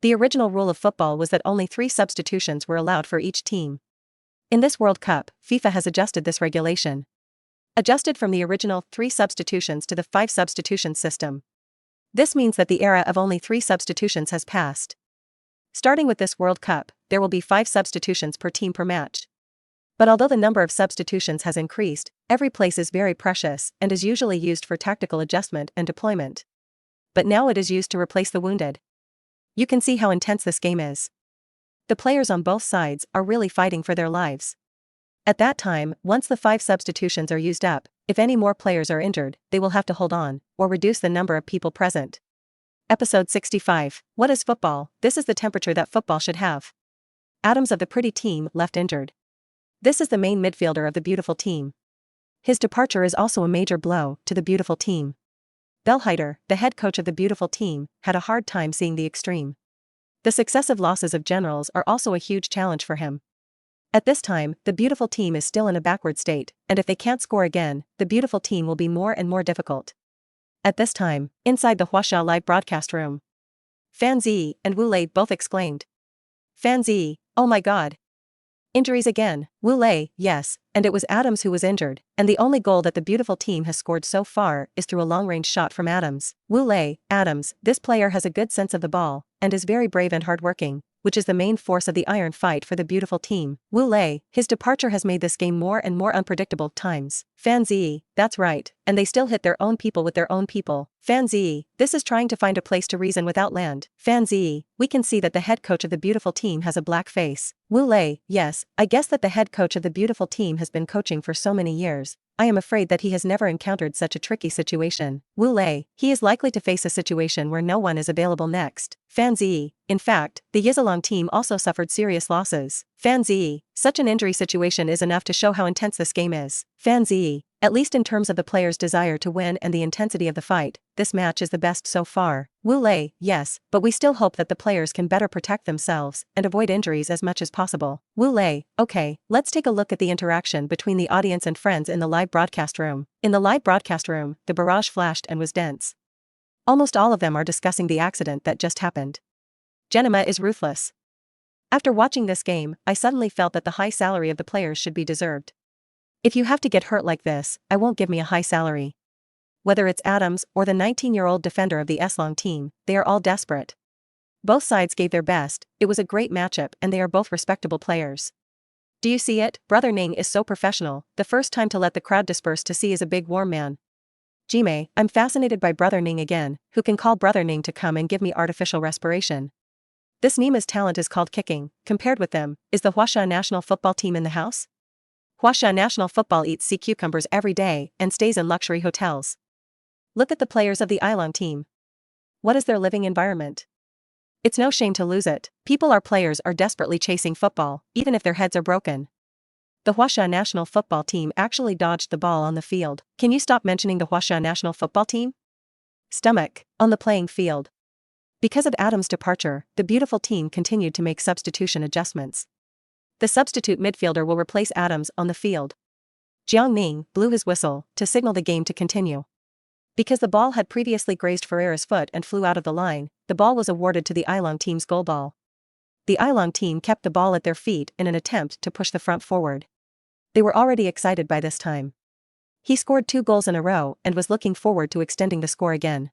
The original rule of football was that only 3 substitutions were allowed for each team. In this World Cup, FIFA has adjusted this regulation. Adjusted from the original 3 substitutions to the 5 substitution system. This means that the era of only 3 substitutions has passed. Starting with this World Cup, there will be 5 substitutions per team per match. But although the number of substitutions has increased, every place is very precious and is usually used for tactical adjustment and deployment. But now it is used to replace the wounded. You can see how intense this game is. The players on both sides are really fighting for their lives. At that time, once the 5 substitutions are used up, if any more players are injured, they will have to hold on, or reduce the number of people present. Episode 65. What is football? This is the temperature that football should have. Adams of the pretty team left injured. This is the main midfielder of the beautiful team. His departure is also a major blow to the beautiful team. Bellheiter, the head coach of the beautiful team, had a hard time seeing the extreme. The successive losses of generals are also a huge challenge for him. At this time, the beautiful team is still in a backward state, and if they can't score again, the beautiful team will be more and more difficult. At this time, inside the Huaxia live broadcast room, Fan Zi and Wu Lei both exclaimed. Fan Zi, oh my god. Injuries again. Wu Lei, yes, and it was Adams who was injured, and the only goal that the beautiful team has scored so far is through a long-range shot from Adams. Wu Lei, Adams, this player has a good sense of the ball, and is very brave and hardworking, which is the main force of the iron fight for the beautiful team. Wu Lei, his departure has made this game more and more unpredictable at times. Fan Zi, that's right, and they still hit their own people with their own people. Fan Zi, this is trying to find a place to reason without land. Fan Zi, we can see that the head coach of the beautiful team has a black face. Wu Lei, yes, I guess that the head coach of the beautiful team has been coaching for so many years. I am afraid that he has never encountered such a tricky situation. Wu Lei, he is likely to face a situation where no one is available next. Fan Zi, in fact, the Unyielding team also suffered serious losses. Fan Zi, such an injury situation is enough to show how intense this game is. Fan Zi, at least in terms of the players' desire to win and the intensity of the fight, this match is the best so far. Wu Lei, yes, but we still hope that the players can better protect themselves and avoid injuries as much as possible. Wu Lei, okay, let's take a look at the interaction between the audience and friends in the live broadcast room. In the live broadcast room, the barrage flashed and was dense. Almost all of them are discussing the accident that just happened. Genema is ruthless. After watching this game, I suddenly felt that the high salary of the players should be deserved. If you have to get hurt like this, I won't give me a high salary. Whether it's Adams or the 19-year-old defender of the Eslong team, they are all desperate. Both sides gave their best, it was a great matchup and they are both respectable players. Do you see it? Brother Ning is so professional, the first time to let the crowd disperse to see is a big warm man. Jime, I'm fascinated by Brother Ning again, who can call Brother Ning to come and give me artificial respiration. This Nima's talent is called kicking, compared with them, is the Huasha national football team in the house? Huasha national football eats sea cucumbers every day and stays in luxury hotels. Look at the players of the Ilong team. What is their living environment? It's no shame to lose it. Our players are desperately chasing football, even if their heads are broken. The Huasha national football team actually dodged the ball on the field. Can you stop mentioning the Huasha national football team? Stomach, on the playing field. Because of Adams' departure, the beautiful team continued to make substitution adjustments. The substitute midfielder will replace Adams on the field. Jiang Ning blew his whistle to signal the game to continue. Because the ball had previously grazed Ferreira's foot and flew out of the line, the ball was awarded to the Ilong team's goal ball. The Ilong team kept the ball at their feet in an attempt to push the front forward. They were already excited by this time. He scored 2 goals in a row and was looking forward to extending the score again.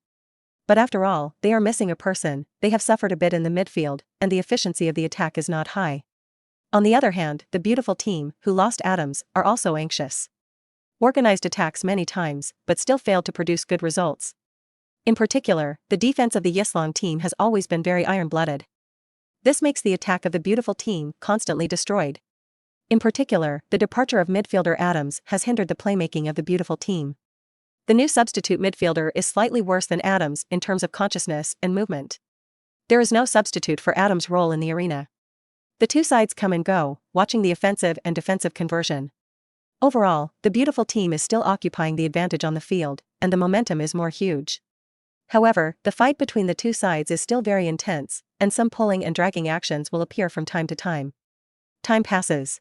But after all, they are missing a person, they have suffered a bit in the midfield, and the efficiency of the attack is not high. On the other hand, the beautiful team, who lost Adams, are also anxious. Organized attacks many times, but still failed to produce good results. In particular, the defense of the Yislong team has always been very iron-blooded. This makes the attack of the beautiful team constantly destroyed. In particular, the departure of midfielder Adams has hindered the playmaking of the beautiful team. The new substitute midfielder is slightly worse than Adams in terms of consciousness and movement. There is no substitute for Adams' role in the arena. The two sides come and go, watching the offensive and defensive conversion. Overall, the beautiful team is still occupying the advantage on the field, and the momentum is more huge. However, the fight between the two sides is still very intense, and some pulling and dragging actions will appear from time to time. Time passes.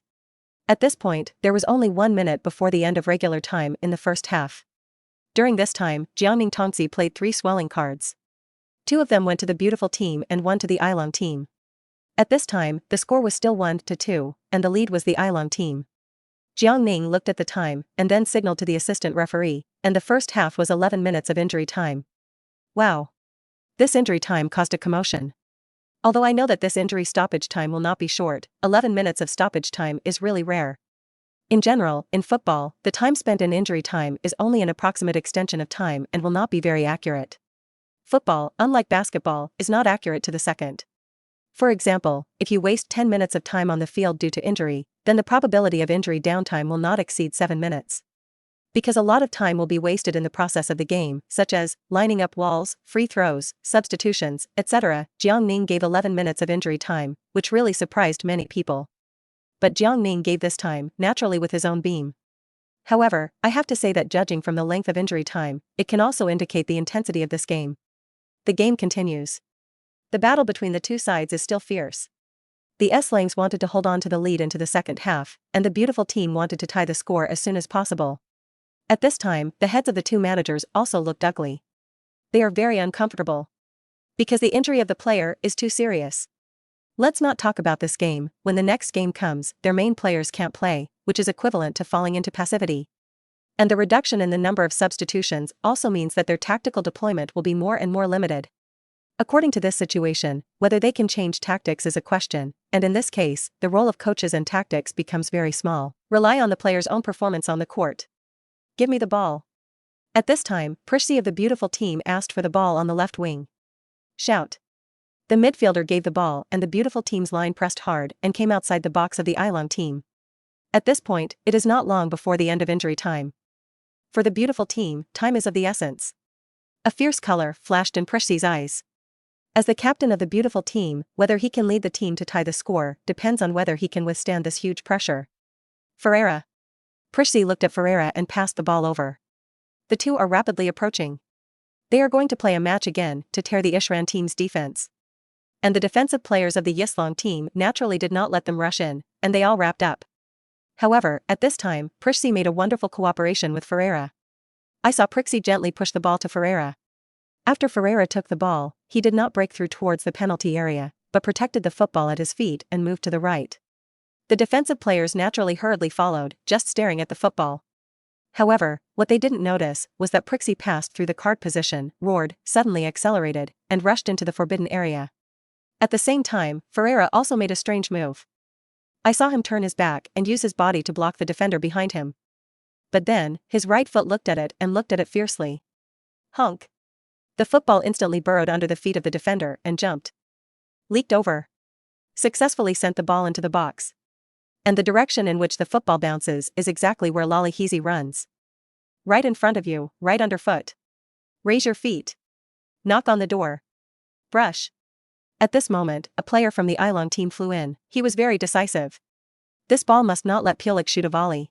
At this point, there was only 1 minute before the end of regular time in the first half. During this time, Jiang Ning Tongzi played 3 swelling cards. 2 of them went to the beautiful team and 1 to the Ilong team. At this time, the score was still 1-2, and the lead was the Ilong team. Jiang Ning looked at the time and then signaled to the assistant referee, and the first half was 11 minutes of injury time. Wow! This injury time caused a commotion. Although I know that this injury stoppage time will not be short, 11 minutes of stoppage time is really rare. In general, in football, the time spent in injury time is only an approximate extension of time and will not be very accurate. Football, unlike basketball, is not accurate to the second. For example, if you waste 10 minutes of time on the field due to injury, then the probability of injury downtime will not exceed 7 minutes. Because a lot of time will be wasted in the process of the game, such as lining up walls, free throws, substitutions, etc., Jiang Ning gave 11 minutes of injury time, which really surprised many people. But Jiang Ning gave this time, naturally with his own beam. However, I have to say that judging from the length of injury time, it can also indicate the intensity of this game. The game continues. The battle between the two sides is still fierce. The Eslangs wanted to hold on to the lead into the second half, and the beautiful team wanted to tie the score as soon as possible. At this time, the heads of the two managers also looked ugly. They are very uncomfortable. Because the injury of the player is too serious. Let's not talk about this game. When the next game comes, their main players can't play, which is equivalent to falling into passivity. And the reduction in the number of substitutions also means that their tactical deployment will be more and more limited. According to this situation, whether they can change tactics is a question, and in this case, the role of coaches and tactics becomes very small. Rely on the player's own performance on the court. Give me the ball. At this time, Prishzi of the beautiful team asked for the ball on the left wing. Shout. The midfielder gave the ball and the beautiful team's line pressed hard and came outside the box of the Ilong team. At this point, it is not long before the end of injury time. For the beautiful team, time is of the essence. A fierce color flashed in Prishzi's eyes. As the captain of the beautiful team, whether he can lead the team to tie the score depends on whether he can withstand this huge pressure. Ferreira. Prishzi looked at Ferreira and passed the ball over. The two are rapidly approaching. They are going to play a match again to tear the Ishran team's defense. And the defensive players of the Yislong team naturally did not let them rush in, and they all wrapped up. However, at this time, Prishzi made a wonderful cooperation with Ferreira. I saw Prishzi gently push the ball to Ferreira. After Ferreira took the ball, he did not break through towards the penalty area, but protected the football at his feet and moved to the right. The defensive players naturally hurriedly followed, just staring at the football. However, what they didn't notice was that Prixie passed through the card position, roared, suddenly accelerated, and rushed into the forbidden area. At the same time, Ferreira also made a strange move. I saw him turn his back and use his body to block the defender behind him. But then, his right foot looked at it and looked at it fiercely. Honk! The football instantly burrowed under the feet of the defender and jumped. Leaked over. Successfully sent the ball into the box. And the direction in which the football bounces is exactly where Lalihizi runs. Right in front of you, right underfoot. Raise your feet. Knock on the door. Brush. At this moment, a player from the Ilong team flew in. He was very decisive. This ball must not let Pulik shoot a volley.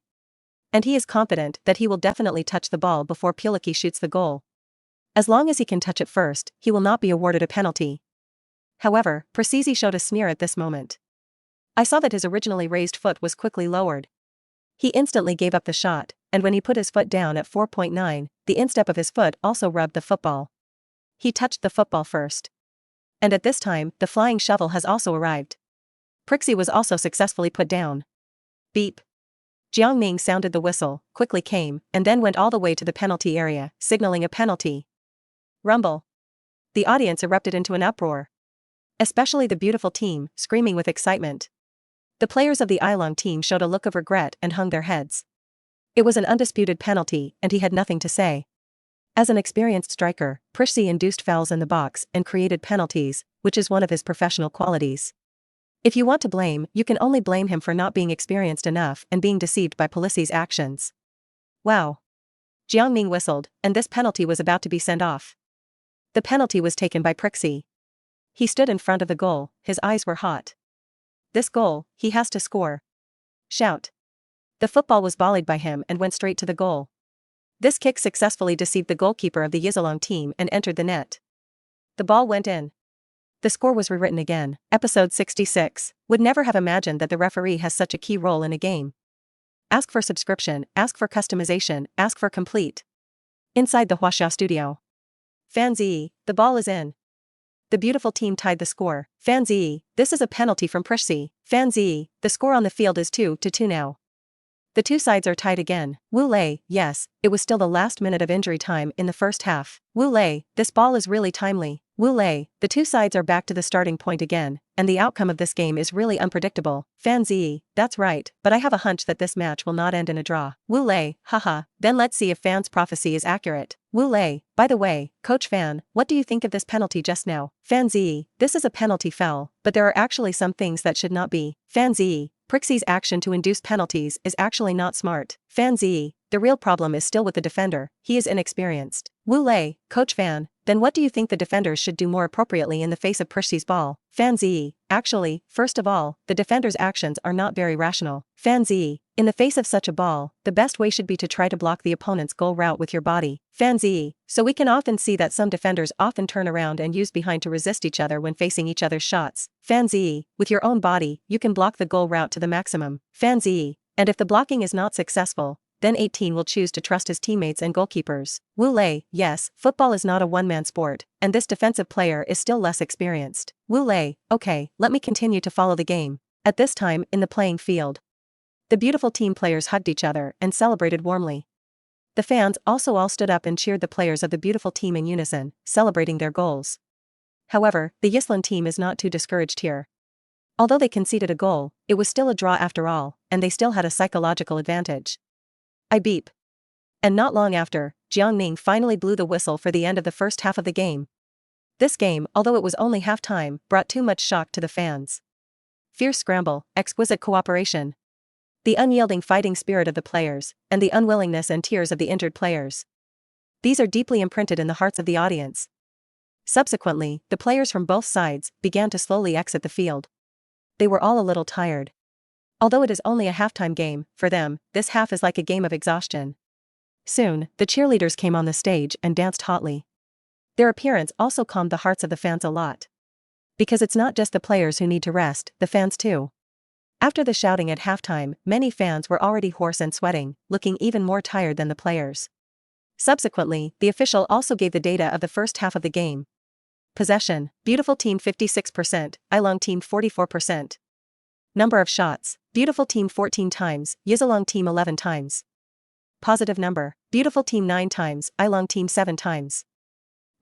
And he is confident that he will definitely touch the ball before Puliki shoots the goal. As long as he can touch it first, he will not be awarded a penalty. However, Precizi showed a sneer at this moment. I saw that his originally raised foot was quickly lowered. He instantly gave up the shot, and when he put his foot down at 4.9, the instep of his foot also rubbed the football. He touched the football first. And at this time, the flying shovel has also arrived. Prixie was also successfully put down. Beep. Jiang Ning sounded the whistle, quickly came, and then went all the way to the penalty area, signaling a penalty. Rumble. The audience erupted into an uproar. Especially the beautiful team, screaming with excitement. The players of the Ilong team showed a look of regret and hung their heads. It was an undisputed penalty, and he had nothing to say. As an experienced striker, Prixie induced fouls in the box and created penalties, which is one of his professional qualities. If you want to blame, you can only blame him for not being experienced enough and being deceived by Polisi's actions. Wow. Jiang Ning whistled, and this penalty was about to be sent off. The penalty was taken by Prixie. He stood in front of the goal, his eyes were hot. This goal, he has to score. Shout. The football was volleyed by him and went straight to the goal. This kick successfully deceived the goalkeeper of the Yizalong team and entered the net. The ball went in. The score was rewritten again. Episode 66. Would never have imagined that the referee has such a key role in a game. Ask for subscription, ask for customization, ask for complete. Inside the Huaxia studio. Fan Zi, the ball is in. The beautiful team tied the score. Fan Zi, this is a penalty from Prixie. Fan Zi, the score on the field is 2-2 now. The two sides are tied again. Wu Lei, yes, it was still the last minute of injury time in the first half. Wu Lei, this ball is really timely. Wu Lei, the two sides are back to the starting point again, and the outcome of this game is really unpredictable. Fan Zi, that's right, but I have a hunch that this match will not end in a draw. Wu Lei, haha, then let's see if Fan's prophecy is accurate. Wu Lei, by the way, Coach Fan, what do you think of this penalty just now? Fan Zi, this is a penalty foul, but there are actually some things that should not be. Fan Zi, Prixie's action to induce penalties is actually not smart. Fan Zi, the real problem is still with the defender, he is inexperienced. Wu Lei, Coach Fan, then what do you think the defenders should do more appropriately in the face of Prixie's ball? Fan Zi, actually, first of all, the defender's actions are not very rational. Fan Zi, in the face of such a ball, the best way should be to try to block the opponent's goal route with your body. Fan Zi, so we can often see that some defenders often turn around and use behind to resist each other when facing each other's shots. Fan Zi, with your own body, you can block the goal route to the maximum. Fan Zi, and if the blocking is not successful, then 18 will choose to trust his teammates and goalkeepers. Wu Lei, yes, football is not a one-man sport, and this defensive player is still less experienced. Wu Lei, okay, let me continue to follow the game. At this time, in the playing field, the beautiful team players hugged each other and celebrated warmly. The fans also all stood up and cheered the players of the beautiful team in unison, celebrating their goals. However, the Yislan team is not too discouraged here. Although they conceded a goal, it was still a draw after all, and they still had a psychological advantage. I beep. And not long after, Jiang Ning finally blew the whistle for the end of the first half of the game. This game, although it was only half-time, brought too much shock to the fans. Fierce scramble, exquisite cooperation. The unyielding fighting spirit of the players, and the unwillingness and tears of the injured players. These are deeply imprinted in the hearts of the audience. Subsequently, the players from both sides began to slowly exit the field. They were all a little tired. Although it is only a halftime game, for them, this half is like a game of exhaustion. Soon, the cheerleaders came on the stage and danced hotly. Their appearance also calmed the hearts of the fans a lot. Because it's not just the players who need to rest, the fans too. After the shouting at halftime, many fans were already hoarse and sweating, looking even more tired than the players. Subsequently, the official also gave the data of the first half of the game. Possession, Beautiful Team 56%, Ilong Team 44%. Number of shots, Beautiful Team 14 times, Yisalong Team 11 times. Positive number, Beautiful Team 9 times, Ilong Team 7 times.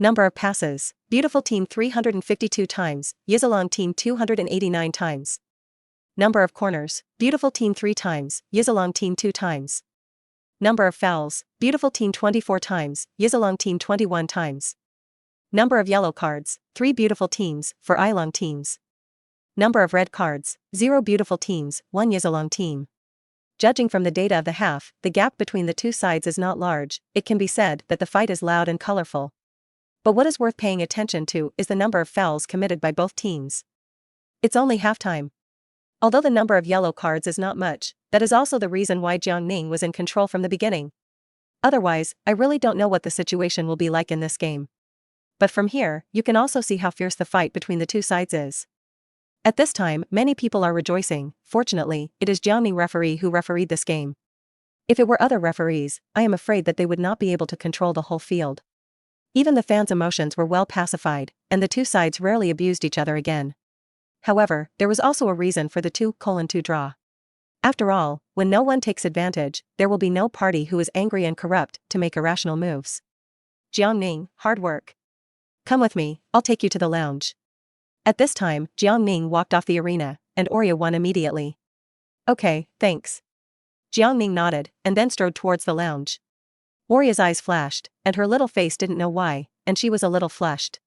Number of passes, Beautiful Team 352 times, Yisalong Team 289 times. Number of corners, Beautiful Team 3 times, Yisalong Team 2 times. Number of fouls, Beautiful Team 24 times, Yisalong Team 21 times. Number of yellow cards, 3 Beautiful Teams, 4 Ilong teams. Number of red cards, 0 Beautiful Teams, 1 Yisalong team. Judging from the data of the half, the gap between the two sides is not large. It can be said that the fight is loud and colorful. But what is worth paying attention to is the number of fouls committed by both teams. It's only halftime. Although the number of yellow cards is not much, that is also the reason why Jiang Ning was in control from the beginning. Otherwise, I really don't know what the situation will be like in this game. But from here, you can also see how fierce the fight between the two sides is. At this time, many people are rejoicing. Fortunately, it is Jiang Ning referee who refereed this game. If it were other referees, I am afraid that they would not be able to control the whole field. Even the fans' emotions were well pacified, and the two sides rarely abused each other again. However, there was also a reason for the 2:2 draw. After all, when no one takes advantage, there will be no party who is angry and corrupt to make irrational moves. Jiang Ning, hard work. Come with me, I'll take you to the lounge. At this time, Jiang Ning walked off the arena, and Orya won immediately. Okay, thanks. Jiang Ning nodded, and then strode towards the lounge. Orya's eyes flashed, and her little face didn't know why, and she was a little flushed.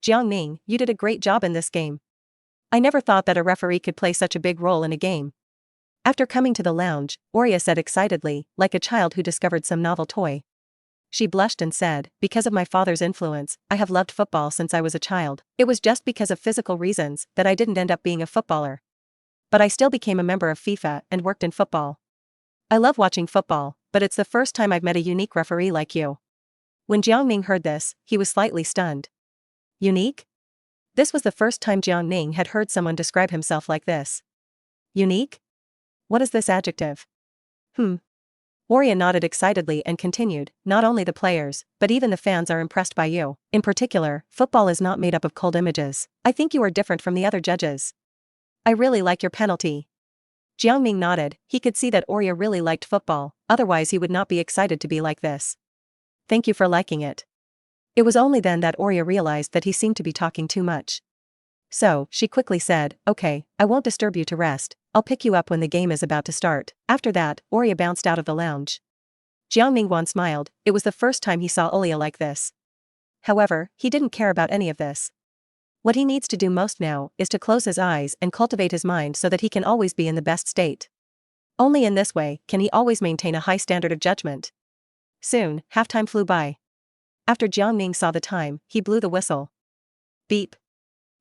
Jiang Ning, you did a great job in this game. I never thought that a referee could play such a big role in a game. After coming to the lounge, Orya said excitedly, like a child who discovered some novel toy. She blushed and said, because of my father's influence, I have loved football since I was a child. It was just because of physical reasons that I didn't end up being a footballer. But I still became a member of FIFA and worked in football. I love watching football, but it's the first time I've met a unique referee like you. When Jiang Ning heard this, he was slightly stunned. Unique? This was the first time Jiang Ning had heard someone describe himself like this. Unique? What is this adjective? Orya nodded excitedly and continued, not only the players, but even the fans are impressed by you. In particular, football is not made up of cold images. I think you are different from the other judges. I really like your penalty. Jiang Ning nodded. He could see that Orya really liked football, otherwise he would not be excited to be like this. Thank you for liking it. It was only then that Orya realized that he seemed to be talking too much. So, she quickly said, okay, I won't disturb you to rest. I'll pick you up when the game is about to start. After that, Orya bounced out of the lounge. Jiang Ning smiled. It was the first time he saw Orya like this. However, he didn't care about any of this. What he needs to do most now is to close his eyes and cultivate his mind so that he can always be in the best state. Only in this way can he always maintain a high standard of judgment. Soon, halftime flew by. After Jiang Ning saw the time, he blew the whistle. Beep.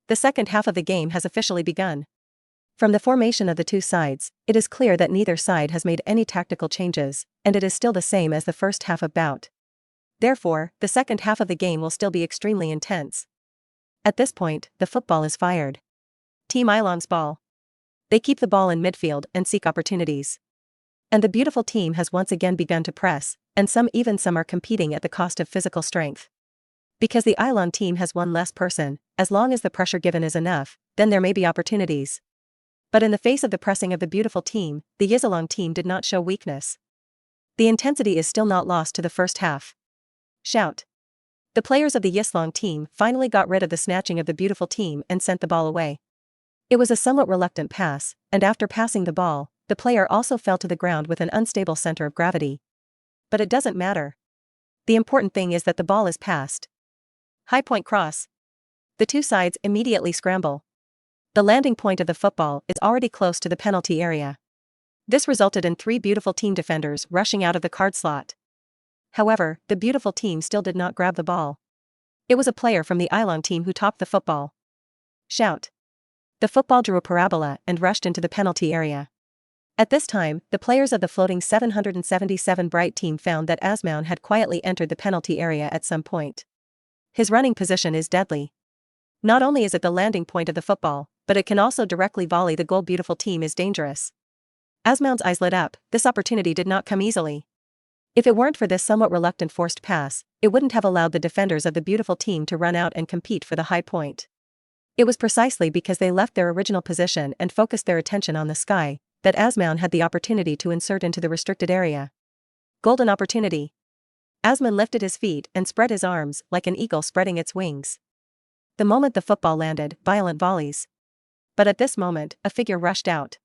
The second half of the game has officially begun. From the formation of the two sides, it is clear that neither side has made any tactical changes, and it is still the same as the first half of bout. Therefore, the second half of the game will still be extremely intense. At this point, the football is fired. Team Ilong's ball. They keep the ball in midfield and seek opportunities. And the beautiful team has once again begun to press, and some are competing at the cost of physical strength. Because the Ilong team has one less person, as long as the pressure given is enough, then there may be opportunities. But in the face of the pressing of the beautiful team, the Yisalong team did not show weakness. The intensity is still not lost to the first half. Shout. The players of the Yisalong team finally got rid of the snatching of the beautiful team and sent the ball away. It was a somewhat reluctant pass, and after passing the ball, the player also fell to the ground with an unstable center of gravity. But it doesn't matter. The important thing is that the ball is passed. High point cross. The two sides immediately scramble. The landing point of the football is already close to the penalty area. This resulted in 3 beautiful team defenders rushing out of the card slot. However, the beautiful team still did not grab the ball. It was a player from the Ilong team who topped the football. Shout. The football drew a parabola and rushed into the penalty area. At this time, the players of the floating 777 Bright team found that Asmoun had quietly entered the penalty area at some point. His running position is deadly. Not only is it the landing point of the football, but it can also directly volley. The goal. Beautiful team is dangerous. Asmoun's eyes lit up. This opportunity did not come easily. If it weren't for this somewhat reluctant forced pass, it wouldn't have allowed the defenders of the beautiful team to run out and compete for the high point. It was precisely because they left their original position and focused their attention on the sky that Asmoun had the opportunity to insert into the restricted area. Golden opportunity. Asmoun lifted his feet and spread his arms like an eagle spreading its wings. The moment the football landed, violent volleys. But at this moment, a figure rushed out.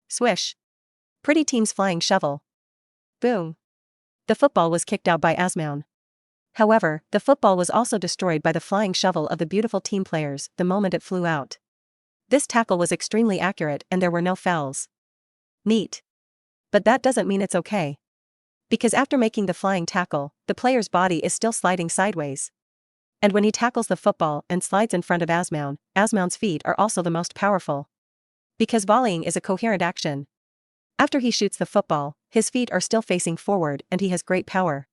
Swish. Pretty team's flying shovel. Boom. The football was kicked out by Asmoun. However, the football was also destroyed by the flying shovel of the beautiful team players the moment it flew out. This tackle was extremely accurate and there were no fouls. Neat. But that doesn't mean it's okay. Because after making the flying tackle, the player's body is still sliding sideways. And when he tackles the football and slides in front of Asmoun, Asmoun's feet are also the most powerful. Because volleying is a coherent action. After he shoots the football, his feet are still facing forward and he has great power.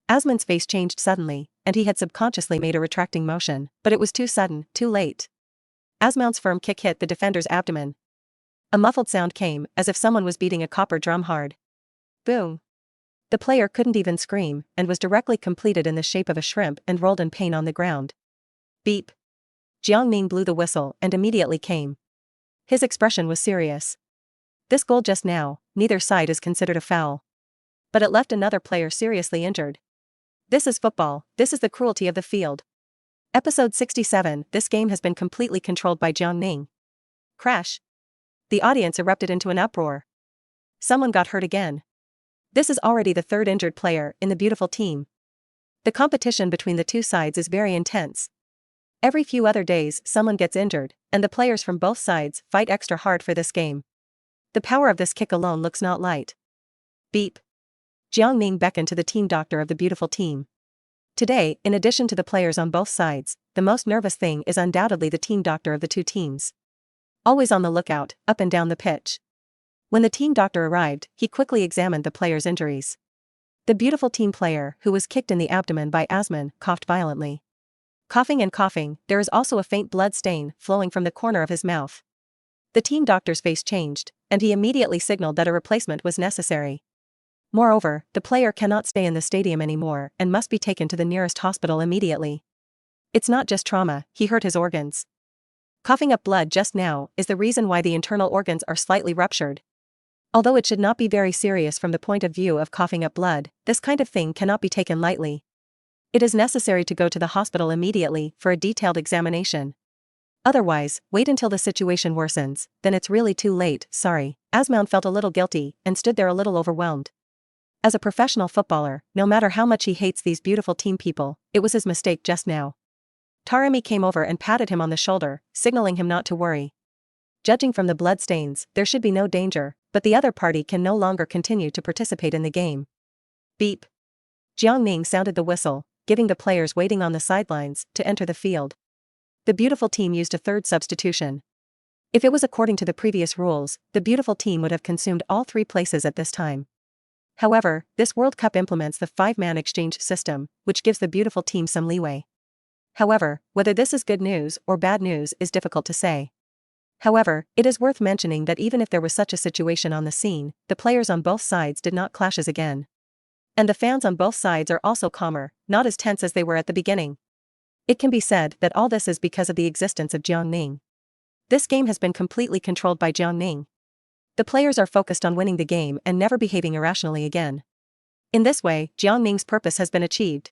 Asmoun's face changed suddenly, and he had subconsciously made a retracting motion, but it was too sudden, too late. Asmoun's firm kick hit the defender's abdomen. A muffled sound came, as if someone was beating a copper drum hard. Boom. The player couldn't even scream, and was directly completed in the shape of a shrimp and rolled in pain on the ground. Beep. Jiang Ning blew the whistle and immediately came. His expression was serious. This goal just now, neither side is considered a foul. But it left another player seriously injured. This is football, this is the cruelty of the field. Episode 67, this game has been completely controlled by Jiang Ning. Crash. The audience erupted into an uproar. Someone got hurt again. This is already the third injured player in the beautiful team. The competition between the two sides is very intense. Every few other days someone gets injured, and the players from both sides fight extra hard for this game. The power of this kick alone looks not light. Beep. Jiang Ning beckoned to the team doctor of the beautiful team. Today, in addition to the players on both sides, the most nervous thing is undoubtedly the team doctor of the two teams. Always on the lookout, up and down the pitch. When the team doctor arrived, he quickly examined the player's injuries. The beautiful team player, who was kicked in the abdomen by Asmoun, coughed violently. Coughing and coughing, there is also a faint blood stain flowing from the corner of his mouth. The team doctor's face changed, and he immediately signaled that a replacement was necessary. Moreover, the player cannot stay in the stadium anymore and must be taken to the nearest hospital immediately. It's not just trauma, he hurt his organs. Coughing up blood just now is the reason why the internal organs are slightly ruptured. Although it should not be very serious from the point of view of coughing up blood, this kind of thing cannot be taken lightly. It is necessary to go to the hospital immediately for a detailed examination. Otherwise, wait until the situation worsens, then it's really too late, sorry. Asmoun felt a little guilty and stood there a little overwhelmed. As a professional footballer, no matter how much he hates these beautiful team people, it was his mistake just now. Taremi came over and patted him on the shoulder, signaling him not to worry. Judging from the blood stains, there should be no danger, but the other party can no longer continue to participate in the game. Beep. Jiang Ning sounded the whistle, giving the players waiting on the sidelines to enter the field. The beautiful team used a third substitution. If it was according to the previous rules, the beautiful team would have consumed all three places at this time. However, this World Cup implements the 5-man exchange system, which gives the beautiful team some leeway. However, whether this is good news or bad news is difficult to say. However, it is worth mentioning that even if there was such a situation on the scene, the players on both sides did not clash as again. And the fans on both sides are also calmer, not as tense as they were at the beginning. It can be said that all this is because of the existence of Jiang Ning. This game has been completely controlled by Jiang Ning. The players are focused on winning the game and never behaving irrationally again. In this way, Jiang Ning's purpose has been achieved.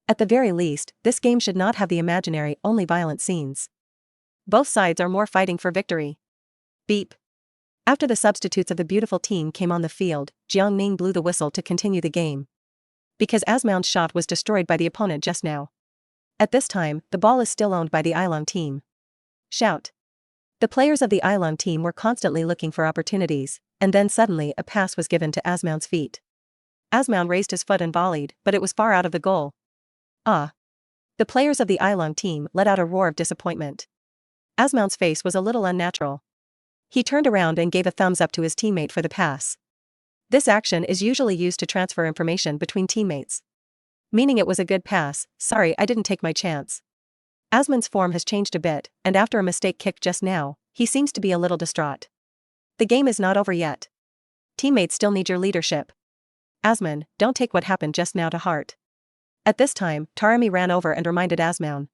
At the very least, this game should not have the imaginary, only violent scenes. Both sides are more fighting for victory. Beep. After the substitutes of the beautiful team came on the field, Jiang Ning blew the whistle to continue the game. Because Asmoun's shot was destroyed by the opponent just now. At this time, the ball is still owned by the Unyielding team. Shout. The players of the Unyielding team were constantly looking for opportunities, and then suddenly a pass was given to Asmoun's feet. Asmoun raised his foot and volleyed, but it was far out of the goal. Ah. The players of the Unyielding team let out a roar of disappointment. Asmoun's face was a little unnatural. He turned around and gave a thumbs up to his teammate for the pass. This action is usually used to transfer information between teammates. Meaning it was a good pass, sorry I didn't take my chance. Asmoun's form has changed a bit, and after a mistake kick just now, he seems to be a little distraught. The game is not over yet. Teammates still need your leadership. Asman, don't take what happened just now to heart. At this time, Taremi ran over and reminded Asman.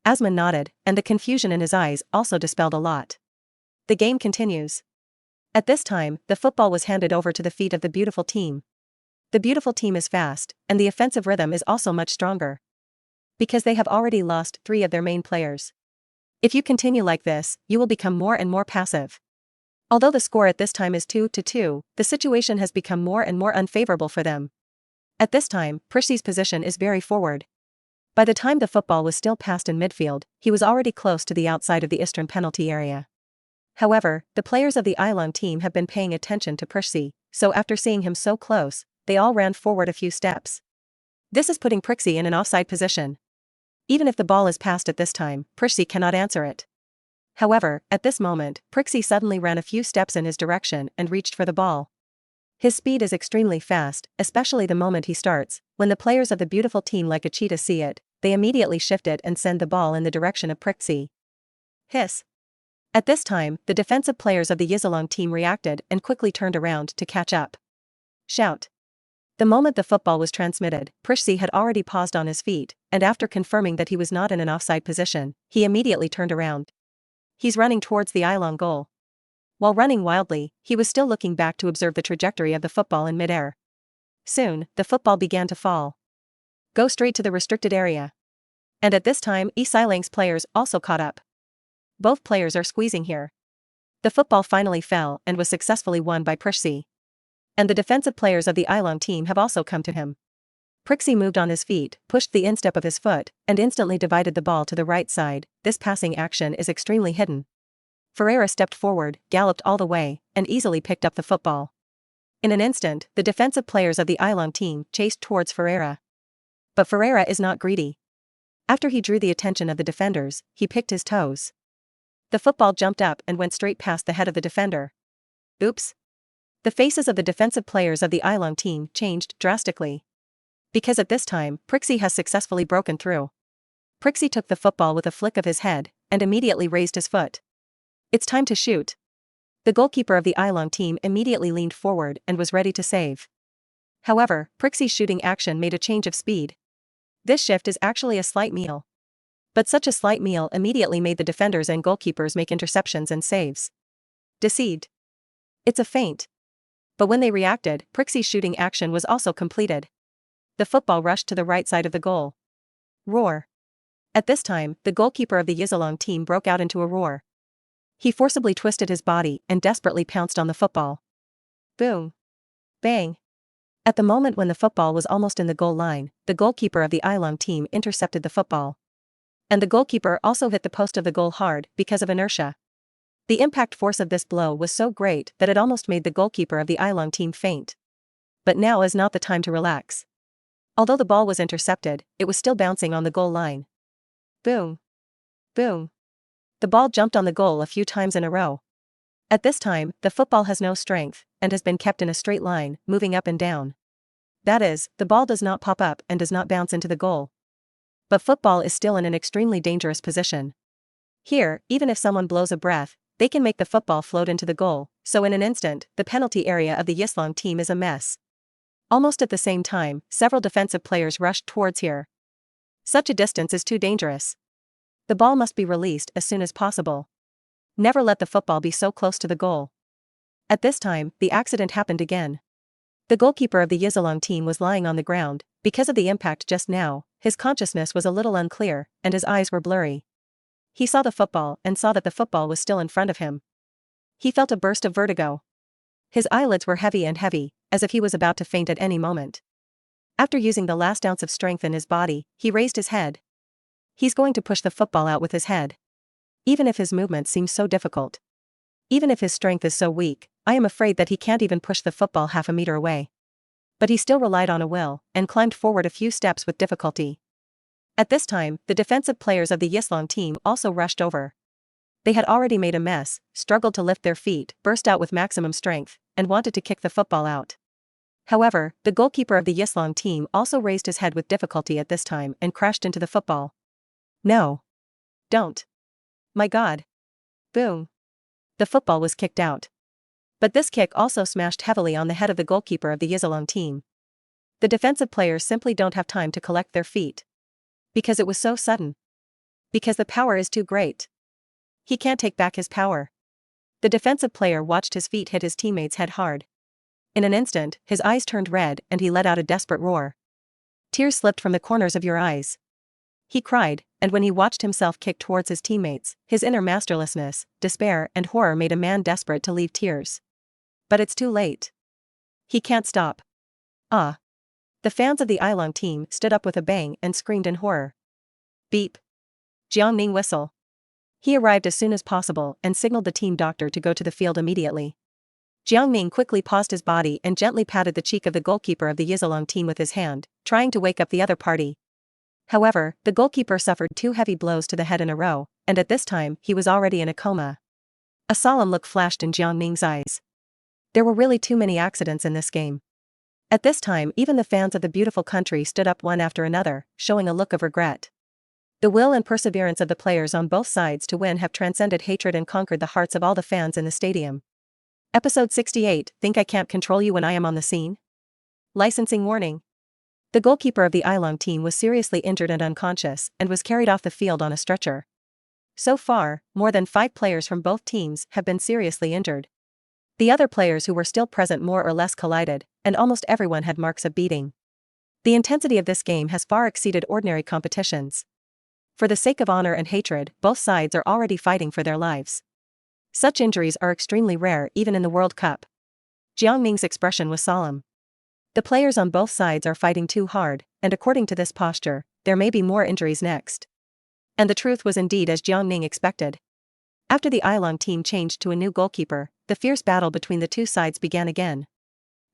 Asman nodded, and the confusion in his eyes also dispelled a lot. The game continues. At this time, the football was handed over to the feet of the beautiful team. The beautiful team is fast, and the offensive rhythm is also much stronger. Because they have already lost 3 of their main players. If you continue like this, you will become more and more passive. Although the score at this time is 2-2, the situation has become more and more unfavorable for them. At this time, Prissie's position is very forward. By the time the football was still passed in midfield, he was already close to the outside of the eastern penalty area. However, the players of the Ilong team have been paying attention to Prissie, so after seeing him so close, they all ran forward a few steps. This is putting Prissie in an offside position. Even if the ball is passed at this time, Prissie cannot answer it. However, at this moment, Prissie suddenly ran a few steps in his direction and reached for the ball. His speed is extremely fast, especially the moment he starts. When the players of the beautiful team like a cheetah see it, they immediately shift it and send the ball in the direction of Prissie. Hiss. At this time, the defensive players of the Yizalong team reacted and quickly turned around to catch up. Shout. The moment the football was transmitted, Prissie had already paused on his feet, and after confirming that he was not in an offside position, he immediately turned around. He's running towards the Ilong goal. While running wildly, he was still looking back to observe the trajectory of the football in midair. Soon, the football began to fall. Go straight to the restricted area. And at this time, Isilang's players also caught up. Both players are squeezing here. The football finally fell and was successfully won by Prissie. And the defensive players of the Ilong team have also come to him. Prissie moved on his feet, pushed the instep of his foot, and instantly divided the ball to the right side. This passing action is extremely hidden. Ferreira stepped forward, galloped all the way, and easily picked up the football. In an instant, the defensive players of the Ilong team chased towards Ferreira. But Ferreira is not greedy. After he drew the attention of the defenders, he picked his toes. The football jumped up and went straight past the head of the defender. Oops. The faces of the defensive players of the Ilong team changed drastically. Because at this time, Prissie has successfully broken through. Prissie took the football with a flick of his head, and immediately raised his foot. It's time to shoot. The goalkeeper of the Ilong team immediately leaned forward and was ready to save. However, Prissie's shooting action made a change of speed. This shift is actually a slight meal. But such a slight meal immediately made the defenders and goalkeepers make interceptions and saves. Deceived. It's a feint. But when they reacted, Prissie's shooting action was also completed. The football rushed to the right side of the goal. Roar. At this time, the goalkeeper of the Yizalong team broke out into a roar. He forcibly twisted his body and desperately pounced on the football. Boom. Bang. At the moment when the football was almost in the goal line, the goalkeeper of the Ilong team intercepted the football. And the goalkeeper also hit the post of the goal hard because of inertia. The impact force of this blow was so great that it almost made the goalkeeper of the Ilong team faint. But now is not the time to relax. Although the ball was intercepted, it was still bouncing on the goal line. Boom. Boom. The ball jumped on the goal a few times in a row. At this time, the football has no strength, and has been kept in a straight line, moving up and down. That is, the ball does not pop up and does not bounce into the goal. But football is still in an extremely dangerous position. Here, even if someone blows a breath, they can make the football float into the goal, so in an instant, the penalty area of the Yizalong team is a mess. Almost at the same time, several defensive players rushed towards here. Such a distance is too dangerous. The ball must be released as soon as possible. Never let the football be so close to the goal. At this time, the accident happened again. The goalkeeper of the Yizalong team was lying on the ground. Because of the impact just now, his consciousness was a little unclear, and his eyes were blurry. He saw the football and saw that the football was still in front of him. He felt a burst of vertigo. His eyelids were heavy, as if he was about to faint at any moment. After using the last ounce of strength in his body, he raised his head. He's going to push the football out with his head. Even if his movement seems so difficult. Even if his strength is so weak, I am afraid that he can't even push the football half a meter away. But he still relied on a will, and climbed forward a few steps with difficulty. At this time, the defensive players of the Yizalong team also rushed over. They had already made a mess, struggled to lift their feet, burst out with maximum strength, and wanted to kick the football out. However, the goalkeeper of the Yizalong team also raised his head with difficulty at this time and crashed into the football. No. Don't. My God. Boom. The football was kicked out. But this kick also smashed heavily on the head of the goalkeeper of the Yizalong team. The defensive players simply don't have time to collect their feet. Because it was so sudden. Because the power is too great. He can't take back his power. The defensive player watched his feet hit his teammate's head hard. In an instant, his eyes turned red and he let out a desperate roar. Tears slipped from the corners of your eyes. He cried, and when he watched himself kick towards his teammates, his inner masterlessness, despair and horror made a man desperate to leave tears. But it's too late. He can't stop. Ah. The fans of the Unyielding team stood up with a bang and screamed in horror. Beep. Jiang Ning whistle. He arrived as soon as possible and signaled the team doctor to go to the field immediately. Jiang Ning quickly paused his body and gently patted the cheek of the goalkeeper of the Unyielding team with his hand, trying to wake up the other party. However, the goalkeeper suffered 2 heavy blows to the head in a row, and at this time he was already in a coma. A solemn look flashed in Jiang Ning's eyes. There were really too many accidents in this game. At this time even the fans of the beautiful country stood up one after another, showing a look of regret. The will and perseverance of the players on both sides to win have transcended hatred and conquered the hearts of all the fans in the stadium. Episode 68, Think I Can't Control You When I Am on the Scene? Licensing warning. The goalkeeper of the Unyielding team was seriously injured and unconscious and was carried off the field on a stretcher. So far, more than 5 players from both teams have been seriously injured. The other players who were still present more or less collided, and almost everyone had marks of beating. The intensity of this game has far exceeded ordinary competitions. For the sake of honor and hatred, both sides are already fighting for their lives. Such injuries are extremely rare even in the World Cup. Jiang Ning's expression was solemn. The players on both sides are fighting too hard, and according to this posture, there may be more injuries next. And the truth was indeed as Jiang Ning expected. After the Unyielding team changed to a new goalkeeper, the fierce battle between the two sides began again.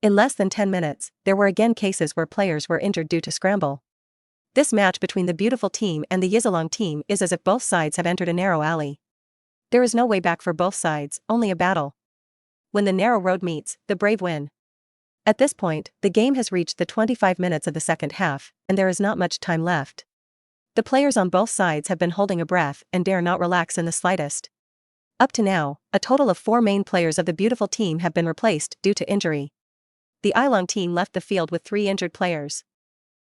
In less than 10 minutes, there were again cases where players were injured due to scramble. This match between the beautiful team and the Unyielding team is as if both sides have entered a narrow alley. There is no way back for both sides, only a battle. When the narrow road meets, the brave win. At this point, the game has reached the 25 minutes of the second half, and there is not much time left. The players on both sides have been holding a breath and dare not relax in the slightest. Up to now, a total of 4 main players of the beautiful team have been replaced due to injury. The Unyielding team left the field with 3 injured players.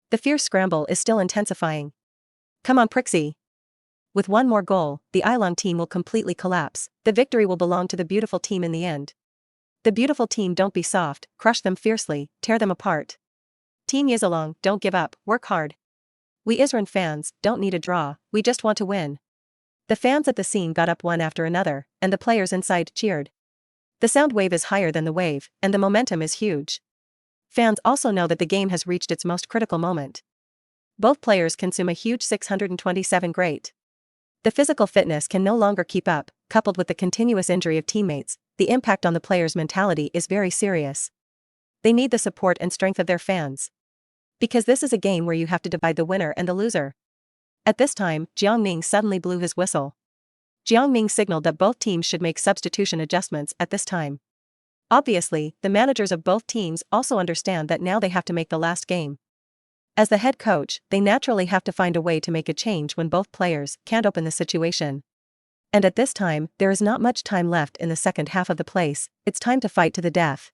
The fierce scramble is still intensifying. Come on Prixie! With one more goal, the Unyielding team will completely collapse. The victory will belong to the beautiful team in the end. The beautiful team, don't be soft, crush them fiercely, tear them apart. Team Unyielding, don't give up, work hard. We Israel fans don't need a draw, we just want to win. The fans at the scene got up one after another, and the players inside cheered. The sound wave is higher than the wave, and the momentum is huge. Fans also know that the game has reached its most critical moment. Both players consume a huge 627 great. The physical fitness can no longer keep up, coupled with the continuous injury of teammates. The impact on the players' mentality is very serious. They need the support and strength of their fans. Because this is a game where you have to divide the winner and the loser. At this time, Jiang Ning suddenly blew his whistle. Jiang Ning signaled that both teams should make substitution adjustments at this time. Obviously, the managers of both teams also understand that now they have to make the last game. As the head coach, they naturally have to find a way to make a change when both players can't open the situation. And at this time, there is not much time left in the second half of the place, it's time to fight to the death.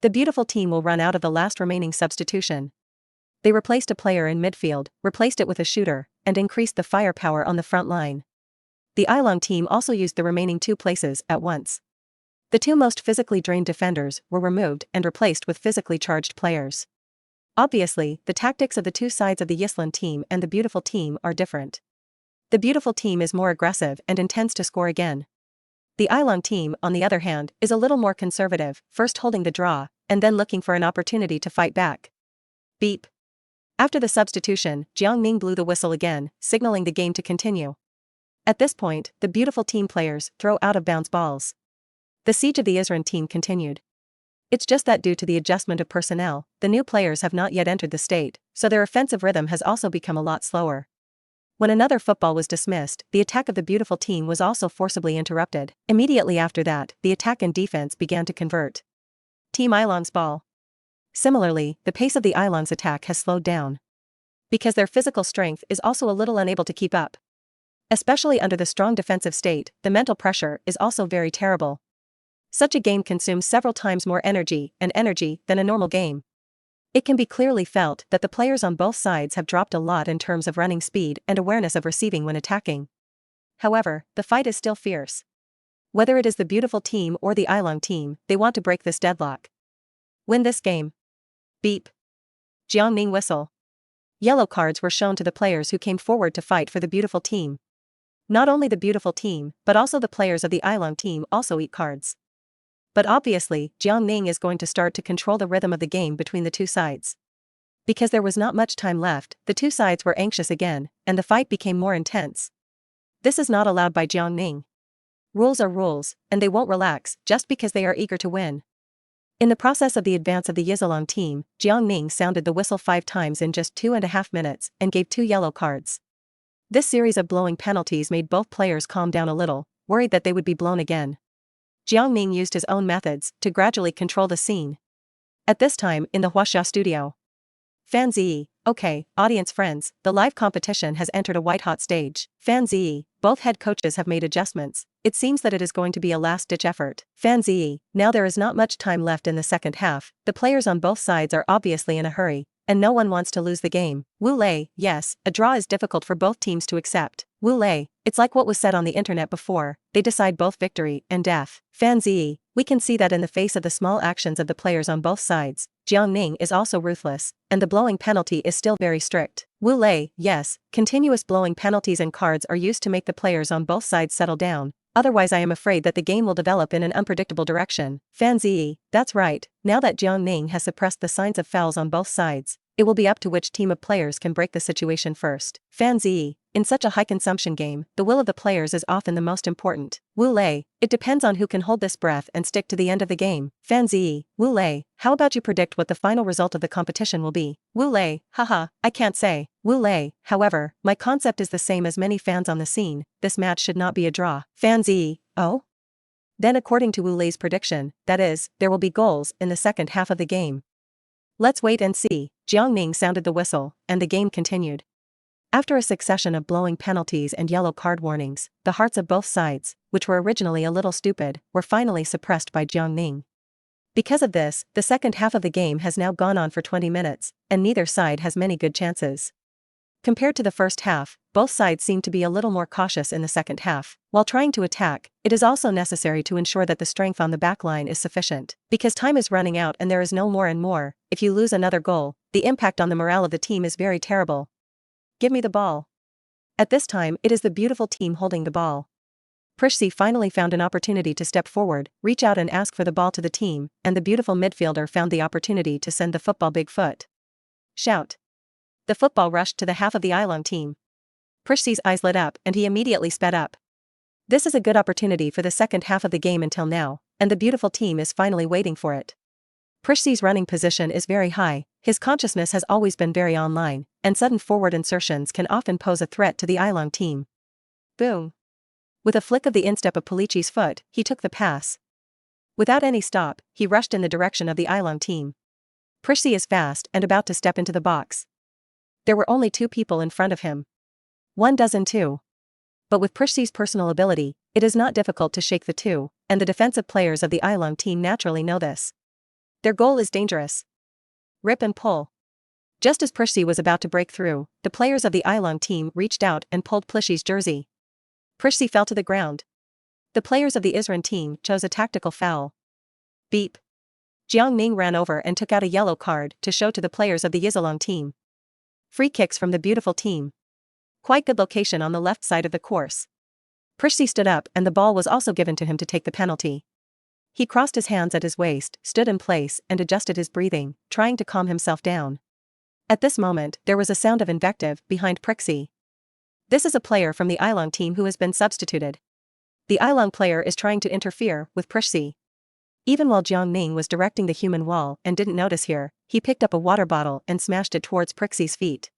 The beautiful team will run out of the last remaining substitution. They replaced a player in midfield, replaced it with a shooter, and increased the firepower on the front line. The Unyielding team also used the remaining 2 places at once. The 2 most physically drained defenders were removed and replaced with physically charged players. Obviously, the tactics of the 2 sides of the Unyielding team and the beautiful team are different. The beautiful team is more aggressive and intends to score again. The Unyielding team, on the other hand, is a little more conservative, first holding the draw, and then looking for an opportunity to fight back. Beep. After the substitution, Jiang Ning blew the whistle again, signaling the game to continue. At this point, the beautiful team players throw out-of-bounds balls. The siege of the Israel team continued. It's just that due to the adjustment of personnel, the new players have not yet entered the state, so their offensive rhythm has also become a lot slower. When another football was dismissed, the attack of the beautiful team was also forcibly interrupted. Immediately after that, the attack and defense began to convert. Team Unyielding's ball. Similarly, the pace of the Unyielding's attack has slowed down. Because their physical strength is also a little unable to keep up. Especially under the strong defensive state, the mental pressure is also very terrible. Such a game consumes several times more energy than a normal game. It can be clearly felt that the players on both sides have dropped a lot in terms of running speed and awareness of receiving when attacking. However, the fight is still fierce. Whether it is the beautiful team or the Ailong team, they want to break this deadlock. Win this game. Beep. Jiang Ning whistle. Yellow cards were shown to the players who came forward to fight for the beautiful team. Not only the beautiful team, but also the players of the Ailong team also eat cards. But obviously, Jiang Ning is going to start to control the rhythm of the game between the two sides. Because there was not much time left, the two sides were anxious again, and the fight became more intense. This is not allowed by Jiang Ning. Rules are rules, and they won't relax just because they are eager to win. In the process of the advance of the Yizalong team, Jiang Ning sounded the whistle 5 times in just 2.5 minutes and gave 2 yellow cards. This series of blowing penalties made both players calm down a little, worried that they would be blown again. Jiang Ning used his own methods to gradually control the scene. At this time, in the Huaxia studio. Fan Ziyi, okay, audience friends, the live competition has entered a white-hot stage. Fan Ziyi, both head coaches have made adjustments. It seems that it is going to be a last-ditch effort. Fan Ziyi, now there is not much time left in the second half. The players on both sides are obviously in a hurry, and no one wants to lose the game. Wu Lei, yes, a draw is difficult for both teams to accept. Wu Lei, it's like what was said on the internet before, they decide both victory and death. Fan Ziyi, we can see that in the face of the small actions of the players on both sides. Jiang Ning is also ruthless, and the blowing penalty is still very strict. Wu Lei, yes, continuous blowing penalties and cards are used to make the players on both sides settle down, otherwise I am afraid that the game will develop in an unpredictable direction. Fan Ziyi, that's right, now that Jiang Ning has suppressed the signs of fouls on both sides, it will be up to which team of players can break the situation first. Fan Ziyi, in such a high-consumption game, the will of the players is often the most important. Wu Lei, it depends on who can hold this breath and stick to the end of the game. Fan Ziyi, Wu Lei, how about you predict what the final result of the competition will be? Wu Lei, haha, I can't say. Wu Lei, however, my concept is the same as many fans on the scene, this match should not be a draw. Fan Ziyi, oh? Then according to Wu Lei's prediction, that is, there will be goals in the second half of the game. Let's wait and see. Jiang Ning sounded the whistle, and the game continued. After a succession of blowing penalties and yellow card warnings, the hearts of both sides, which were originally a little stupid, were finally suppressed by Jiang Ning. Because of this, the second half of the game has now gone on for 20 minutes, and neither side has many good chances. Compared to the first half, both sides seem to be a little more cautious in the second half. While trying to attack, it is also necessary to ensure that the strength on the back line is sufficient. Because time is running out and there is no more and more, if you lose another goal, the impact on the morale of the team is very terrible. Give me the ball. At this time, it is the beautiful team holding the ball. Prishzi finally found an opportunity to step forward, reach out and ask for the ball to the team, and the beautiful midfielder found the opportunity to send the football big foot. Shout. The football rushed to the half of the Ailong team. Prishzi's eyes lit up and he immediately sped up. This is a good opportunity for the second half of the game until now, and the beautiful team is finally waiting for it. Prishzi's running position is very high, his consciousness has always been very online, and sudden forward insertions can often pose a threat to the Ailong team. Boom. With a flick of the instep of Polichi's foot, he took the pass. Without any stop, he rushed in the direction of the Ailong team. Prishzi is fast and about to step into the box. There were only 2 people in front of him. 1 dozen too. But with Prishzi's personal ability, it is not difficult to shake the 2, and the defensive players of the Ailong team naturally know this. Their goal is dangerous. Rip and pull. Just as Prishzi was about to break through, the players of the Ailong team reached out and pulled Prishzi's jersey. Prishzi fell to the ground. The players of the Isran team chose a tactical foul. Beep. Jiang Ning ran over and took out a yellow card to show to the players of the Yizalong team. Free kicks from the beautiful team. Quite good location on the left side of the course. Prishzi stood up and the ball was also given to him to take the penalty. He crossed his hands at his waist, stood in place and adjusted his breathing, trying to calm himself down. At this moment, there was a sound of invective behind Prishzi. This is a player from the Ailong team who has been substituted. The Ailong player is trying to interfere with Prishzi. Even while Jiang Ning was directing the human wall and didn't notice here, he picked up a water bottle and smashed it towards Prishzi's feet.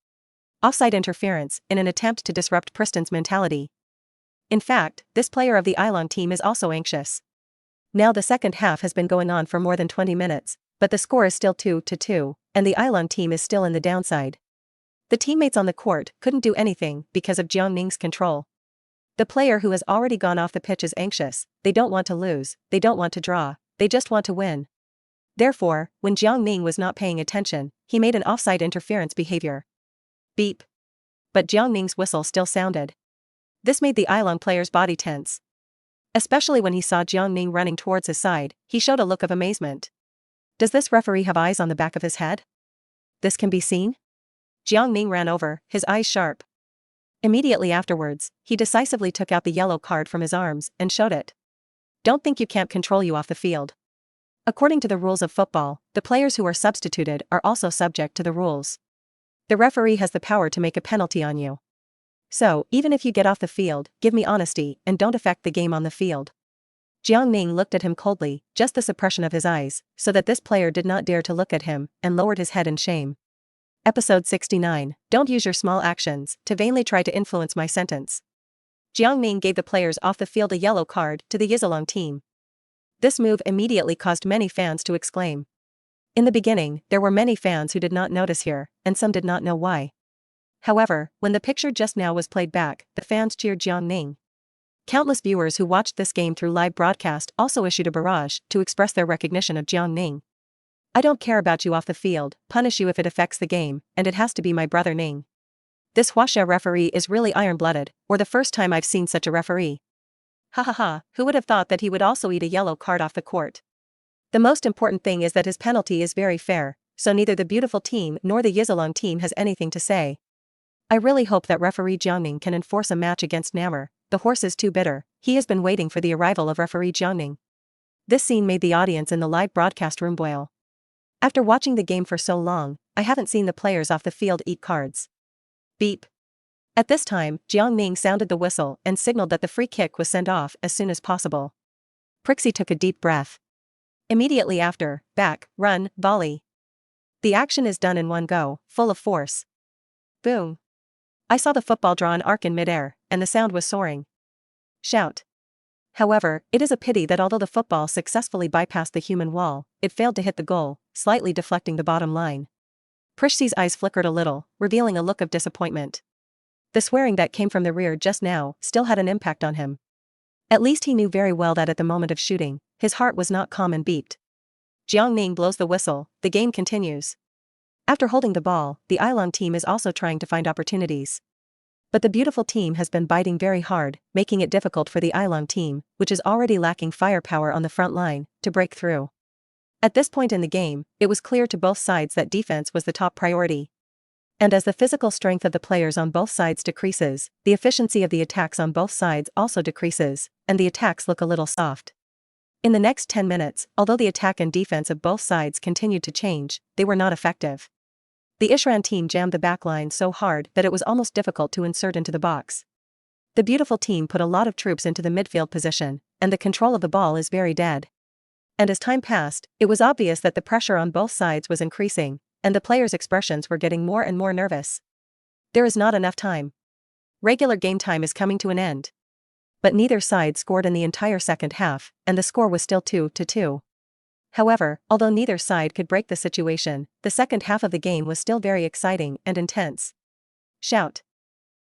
Offside interference, in an attempt to disrupt Priston's mentality. In fact, this player of the Ailong team is also anxious. Now the second half has been going on for more than 20 minutes, but the score is still 2-2, and the Ailong team is still in the downside. The teammates on the court couldn't do anything because of Jiang Ning's control. The player who has already gone off the pitch is anxious, they don't want to lose, they don't want to draw, they just want to win. Therefore, when Jiang Ning was not paying attention, he made an offside interference behavior. Beep. But Jiang Ning's whistle still sounded. This made the Ilong player's body tense. Especially when he saw Jiang Ning running towards his side, he showed a look of amazement. Does this referee have eyes on the back of his head? This can be seen? Jiang Ning ran over, his eyes sharp. Immediately afterwards, he decisively took out the yellow card from his arms and showed it. Don't think you can't control you off the field. According to the rules of football, the players who are substituted are also subject to the rules. The referee has the power to make a penalty on you. So, even if you get off the field, give me honesty and don't affect the game on the field. Jiang Ning looked at him coldly, just the suppression of his eyes, so that this player did not dare to look at him, and lowered his head in shame. Episode 69, Don't use your small actions to vainly try to influence my sentence. Jiang Ning gave the players off the field a yellow card to the Unyielding team. This move immediately caused many fans to exclaim. In the beginning, there were many fans who did not notice here, and some did not know why. However, when the picture just now was played back, the fans cheered Jiang Ning. Countless viewers who watched this game through live broadcast also issued a barrage to express their recognition of Jiang Ning. I don't care about you off the field, punish you if it affects the game, and it has to be my brother Ning. This Huaxia referee is really iron-blooded, or the first time I've seen such a referee. Ha ha ha, who would have thought that he would also eat a yellow card off the court? The most important thing is that his penalty is very fair, so neither the beautiful team nor the Unyielding team has anything to say. I really hope that referee Jiang Ning can enforce a match against Namur. The horse is too bitter, he has been waiting for the arrival of referee Jiang Ning. This scene made the audience in the live broadcast room boil. After watching the game for so long, I haven't seen the players off the field eat cards. Beep. At this time, Jiang Ning sounded the whistle and signaled that the free kick was sent off as soon as possible. Prixie took a deep breath. Immediately after, back, run, volley. The action is done in one go, full of force. Boom. I saw the football draw an arc in midair, and the sound was soaring. Shout. However, it is a pity that although the football successfully bypassed the human wall, it failed to hit the goal, slightly deflecting the bottom line. Prixie's eyes flickered a little, revealing a look of disappointment. The swearing that came from the rear just now still had an impact on him. At least he knew very well that at the moment of shooting, his heart was not calm and beeped. Jiang Ning blows the whistle, the game continues. After holding the ball, the Ilong team is also trying to find opportunities. But the beautiful team has been biting very hard, making it difficult for the Ilong team, which is already lacking firepower on the front line, to break through. At this point in the game, it was clear to both sides that defense was the top priority. And as the physical strength of the players on both sides decreases, the efficiency of the attacks on both sides also decreases, and the attacks look a little soft. In the next 10 minutes, although the attack and defense of both sides continued to change, they were not effective. The Ishran team jammed the backline so hard that it was almost difficult to insert into the box. The beautiful team put a lot of troops into the midfield position, and the control of the ball is very dead. And as time passed, it was obvious that the pressure on both sides was increasing, and the players' expressions were getting more and more nervous. There is not enough time. Regular game time is coming to an end. But neither side scored in the entire second half, and the score was still 2-2. However, although neither side could break the situation, the second half of the game was still very exciting and intense. Shout.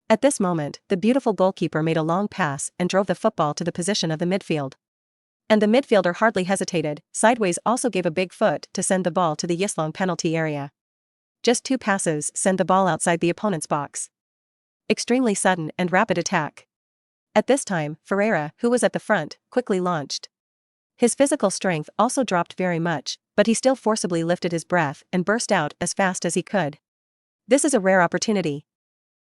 At this moment, the beautiful goalkeeper made a long pass and drove the football to the position of the midfield. And the midfielder hardly hesitated, sideways also gave a big foot to send the ball to the Unyielding penalty area. Just 2 passes send the ball outside the opponent's box. Extremely sudden and rapid attack. At this time, Ferreira, who was at the front, quickly launched. His physical strength also dropped very much, but he still forcibly lifted his breath and burst out as fast as he could. This is a rare opportunity.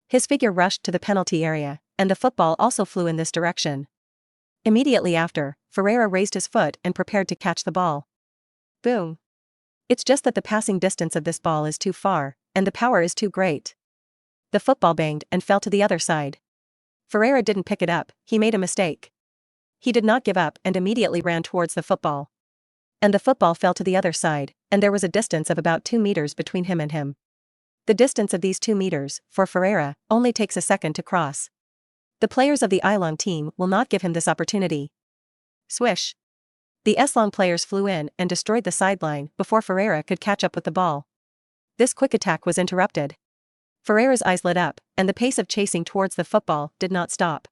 His figure rushed to the penalty area, and the football also flew in this direction. Immediately after, Ferreira raised his foot and prepared to catch the ball. Boom. It's just that the passing distance of this ball is too far, and the power is too great. The football banged and fell to the other side. Ferreira didn't pick it up, he made a mistake. He did not give up and immediately ran towards the football. And the football fell to the other side, and there was a distance of about 2 meters between him and him. The distance of these 2 meters, for Ferreira, only takes a second to cross. The players of the Ilong team will not give him this opportunity. Swish. The Unyielding players flew in and destroyed the sideline before Ferreira could catch up with the ball. This quick attack was interrupted. Ferreira's eyes lit up, and the pace of chasing towards the football did not stop.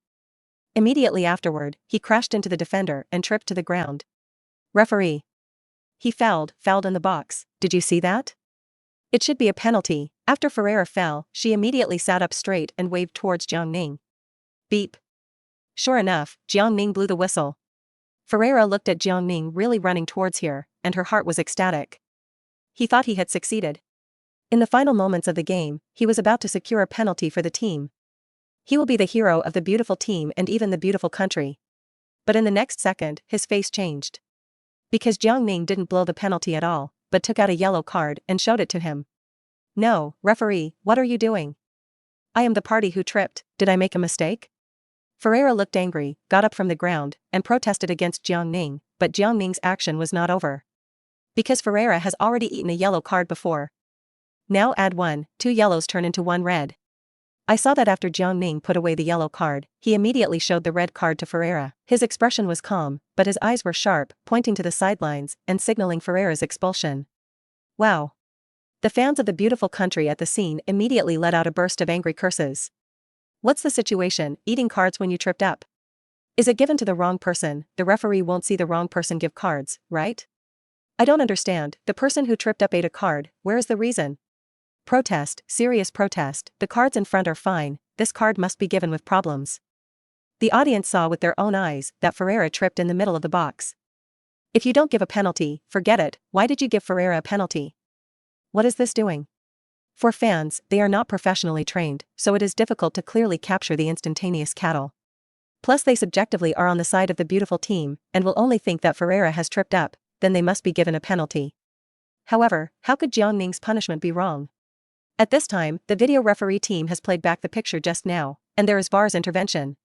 Immediately afterward, he crashed into the defender and tripped to the ground. Referee. He fouled in the box. Did you see that? It should be a penalty. After Ferreira fell, she immediately sat up straight and waved towards Jiang Ning. Beep. Sure enough, Jiang Ning blew the whistle. Ferreira looked at Jiang Ning really running towards her, and her heart was ecstatic. He thought he had succeeded. In the final moments of the game, he was about to secure a penalty for the team. He will be the hero of the beautiful team and even the beautiful country. But in the next second, his face changed. Because Jiang Ning didn't blow the penalty at all, but took out a yellow card and showed it to him. No, referee, what are you doing? I am the party who tripped. Did I make a mistake? Ferreira looked angry, got up from the ground, and protested against Jiang Ning, but Jiang Ning's action was not over. Because Ferreira has already eaten a yellow card before. Now add 2 yellows turn into 1 red. I saw that after Jiang Ning put away the yellow card, he immediately showed the red card to Ferreira. His expression was calm, but his eyes were sharp, pointing to the sidelines and signaling Ferreira's expulsion. Wow. The fans of the beautiful country at the scene immediately let out a burst of angry curses. What's the situation, eating cards when you tripped up? Is it given to the wrong person? The referee won't see the wrong person give cards, right? I don't understand, the person who tripped up ate a card, where is the reason? Protest, serious protest, the cards in front are fine, this card must be given with problems. The audience saw with their own eyes that Ferreira tripped in the middle of the box. If you don't give a penalty, forget it, why did you give Ferreira a penalty? What is this doing? For fans, they are not professionally trained, so it is difficult to clearly capture the instantaneous cattle. Plus they subjectively are on the side of the beautiful team, and will only think that Ferreira has tripped up, then they must be given a penalty. However, how could Jiang Ning's punishment be wrong? At this time, the video referee team has played back the picture just now, and there is VAR's intervention.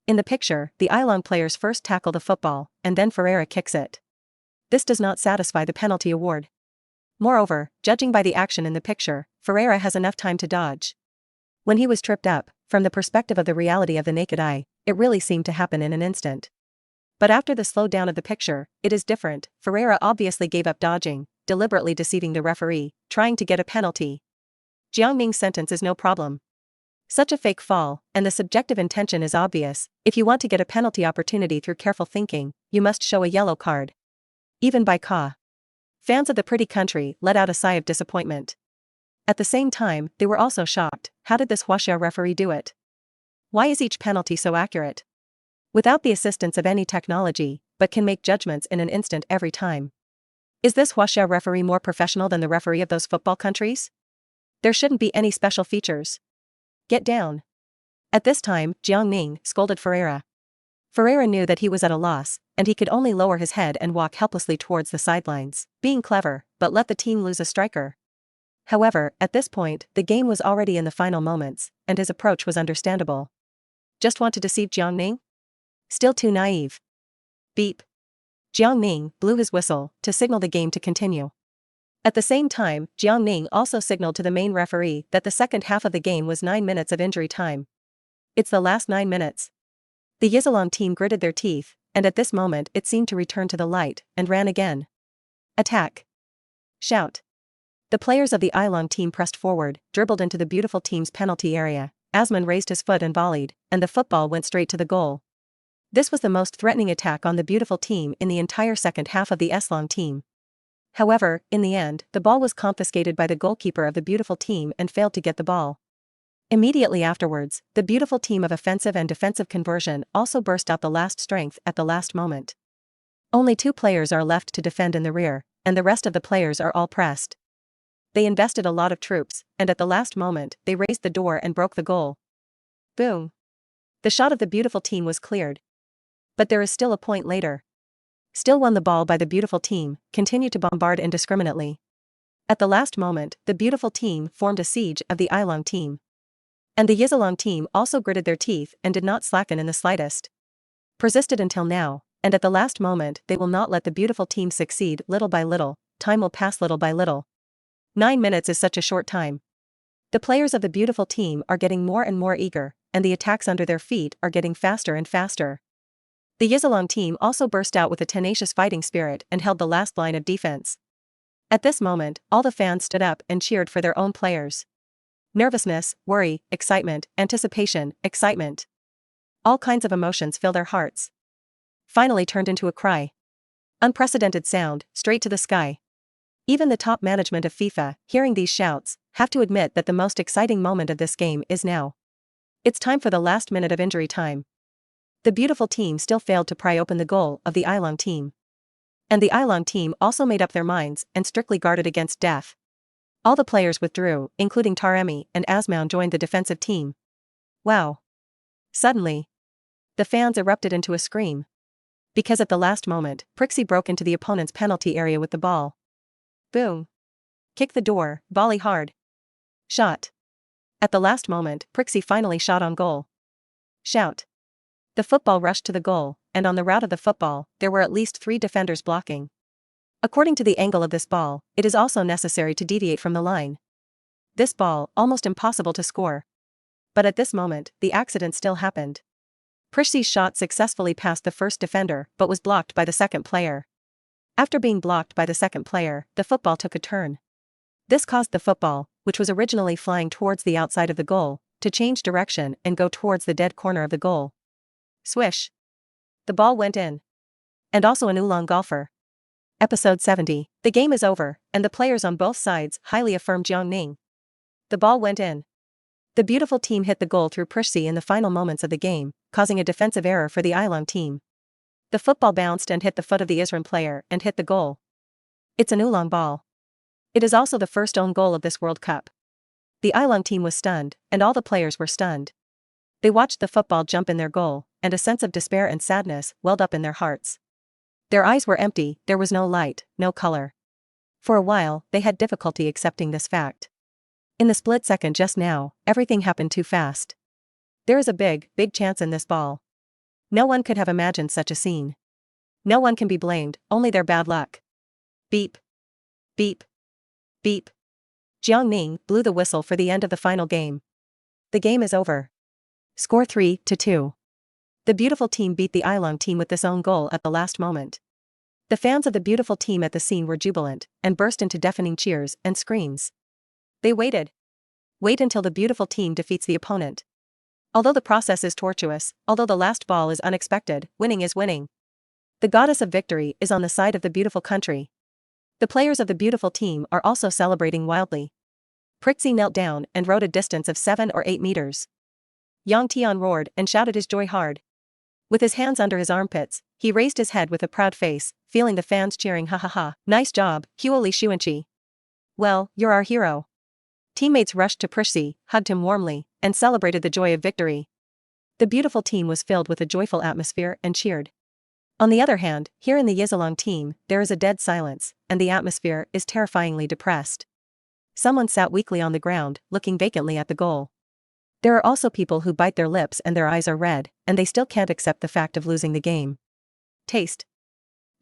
In the picture, the Ilong players first tackle the football, and then Ferreira kicks it. This does not satisfy the penalty award. Moreover, judging by the action in the picture, Ferreira has enough time to dodge. When he was tripped up, from the perspective of the reality of the naked eye, it really seemed to happen in an instant. But after the slowdown of the picture, it is different. Ferreira obviously gave up dodging, deliberately deceiving the referee, trying to get a penalty. Jiang Ning's sentence is no problem. Such a fake fall, and the subjective intention is obvious. If you want to get a penalty opportunity through careful thinking, you must show a yellow card. Even by Ka. Fans of the pretty country let out a sigh of disappointment. At the same time, they were also shocked. How did this Huaxia referee do it? Why is each penalty so accurate? Without the assistance of any technology, but can make judgments in an instant every time. Is this Huaxia referee more professional than the referee of those football countries? There shouldn't be any special features. Get down. At this time, Jiang Ning scolded Ferreira. Ferreira knew that he was at a loss, and he could only lower his head and walk helplessly towards the sidelines, being clever, but let the team lose a striker. However, at this point, the game was already in the final moments, and his approach was understandable. Just want to deceive Jiang Ning? Still too naive. Beep. Jiang Ning blew his whistle to signal the game to continue. At the same time, Jiang Ning also signaled to the main referee that the second half of the game was 9 minutes of injury time. It's the last 9 minutes. The Unyielding team gritted their teeth, and at this moment it seemed to return to the light, and ran again. Attack. Shout. The players of the Ilong team pressed forward, dribbled into the beautiful team's penalty area. Asman raised his foot and volleyed, and the football went straight to the goal. This was the most threatening attack on the beautiful team in the entire second half of the Ilong team. However, in the end, the ball was confiscated by the goalkeeper of the beautiful team and failed to get the ball. Immediately afterwards, the beautiful team of offensive and defensive conversion also burst out the last strength at the last moment. Only 2 players are left to defend in the rear, and the rest of the players are all pressed. They invested a lot of troops, and at the last moment, they raised the door and broke the goal. Boom. The shot of the beautiful team was cleared. But there is still a point later. Still won the ball by the beautiful team, continued to bombard indiscriminately. At the last moment, the beautiful team formed a siege of the Ilong team. And the Unyielding team also gritted their teeth and did not slacken in the slightest. Persisted until now, and at the last moment they will not let the beautiful team succeed. Little by little, time will pass little by little. 9 minutes is such a short time. The players of the beautiful team are getting more and more eager, and the attacks under their feet are getting faster and faster. The Unyielding team also burst out with a tenacious fighting spirit and held the last line of defense. At this moment, all the fans stood up and cheered for their own players. Nervousness, worry, excitement, anticipation, excitement. All kinds of emotions fill their hearts. Finally turned into a cry. Unprecedented sound, straight to the sky. Even the top management of FIFA, hearing these shouts, have to admit that the most exciting moment of this game is now. It's time for the last minute of injury time. The beautiful team still failed to pry open the goal of the Unyielding team. And the Unyielding team also made up their minds and strictly guarded against death. All the players withdrew, including Taremi and Asmoun joined the defensive team. Wow. Suddenly, the fans erupted into a scream. Because at the last moment, Prixie broke into the opponent's penalty area with the ball. Boom. Kick the door, volley hard. Shot. At the last moment, Prixie finally shot on goal. Shout. The football rushed to the goal, and on the route of the football, there were at least 3 defenders blocking. According to the angle of this ball, it is also necessary to deviate from the line. This ball, almost impossible to score. But at this moment, the accident still happened. Prixie's shot successfully passed the first defender but was blocked by the second player. After being blocked by the second player, the football took a turn. This caused the football, which was originally flying towards the outside of the goal, to change direction and go towards the dead corner of the goal. Swish. The ball went in. And also an oolong golfer. Episode 70. The game is over, and the players on both sides highly affirm Jiang Ning. The ball went in. The beautiful team hit the goal through Prixie in the final moments of the game, causing a defensive error for the Unyielding team. The football bounced and hit the foot of the Israel player and hit the goal. It's an oolong ball. It is also the first own goal of this World Cup. The Unyielding team was stunned, and all the players were stunned. They watched the football jump in their goal, and a sense of despair and sadness welled up in their hearts. Their eyes were empty, there was no light, no color. For a while, they had difficulty accepting this fact. In the split second just now, everything happened too fast. There is a big, big chance in this ball. No one could have imagined such a scene. No one can be blamed, only their bad luck. Beep. Beep. Beep. Jiang Ning blew the whistle for the end of the final game. The game is over. Score 3-2. The beautiful team beat the Unyielding team with this own goal at the last moment. The fans of the beautiful team at the scene were jubilant and burst into deafening cheers and screams. They waited. Wait until the beautiful team defeats the opponent. Although the process is tortuous, although the last ball is unexpected, winning is winning. The goddess of victory is on the side of the beautiful country. The players of the beautiful team are also celebrating wildly. Prixie knelt down and rowed a distance of 7 or 8 meters. Yang Tian roared and shouted his joy hard. With his hands under his armpits, he raised his head with a proud face, feeling the fans cheering ha ha ha, nice job, Huo Li Xuanqi. Well, you're our hero. Teammates rushed to Prixie, hugged him warmly, and celebrated the joy of victory. The beautiful team was filled with a joyful atmosphere and cheered. On the other hand, here in the Unyielding team, there is a dead silence, and the atmosphere is terrifyingly depressed. Someone sat weakly on the ground, looking vacantly at the goal. There are also people who bite their lips and their eyes are red, and they still can't accept the fact of losing the game. Taste.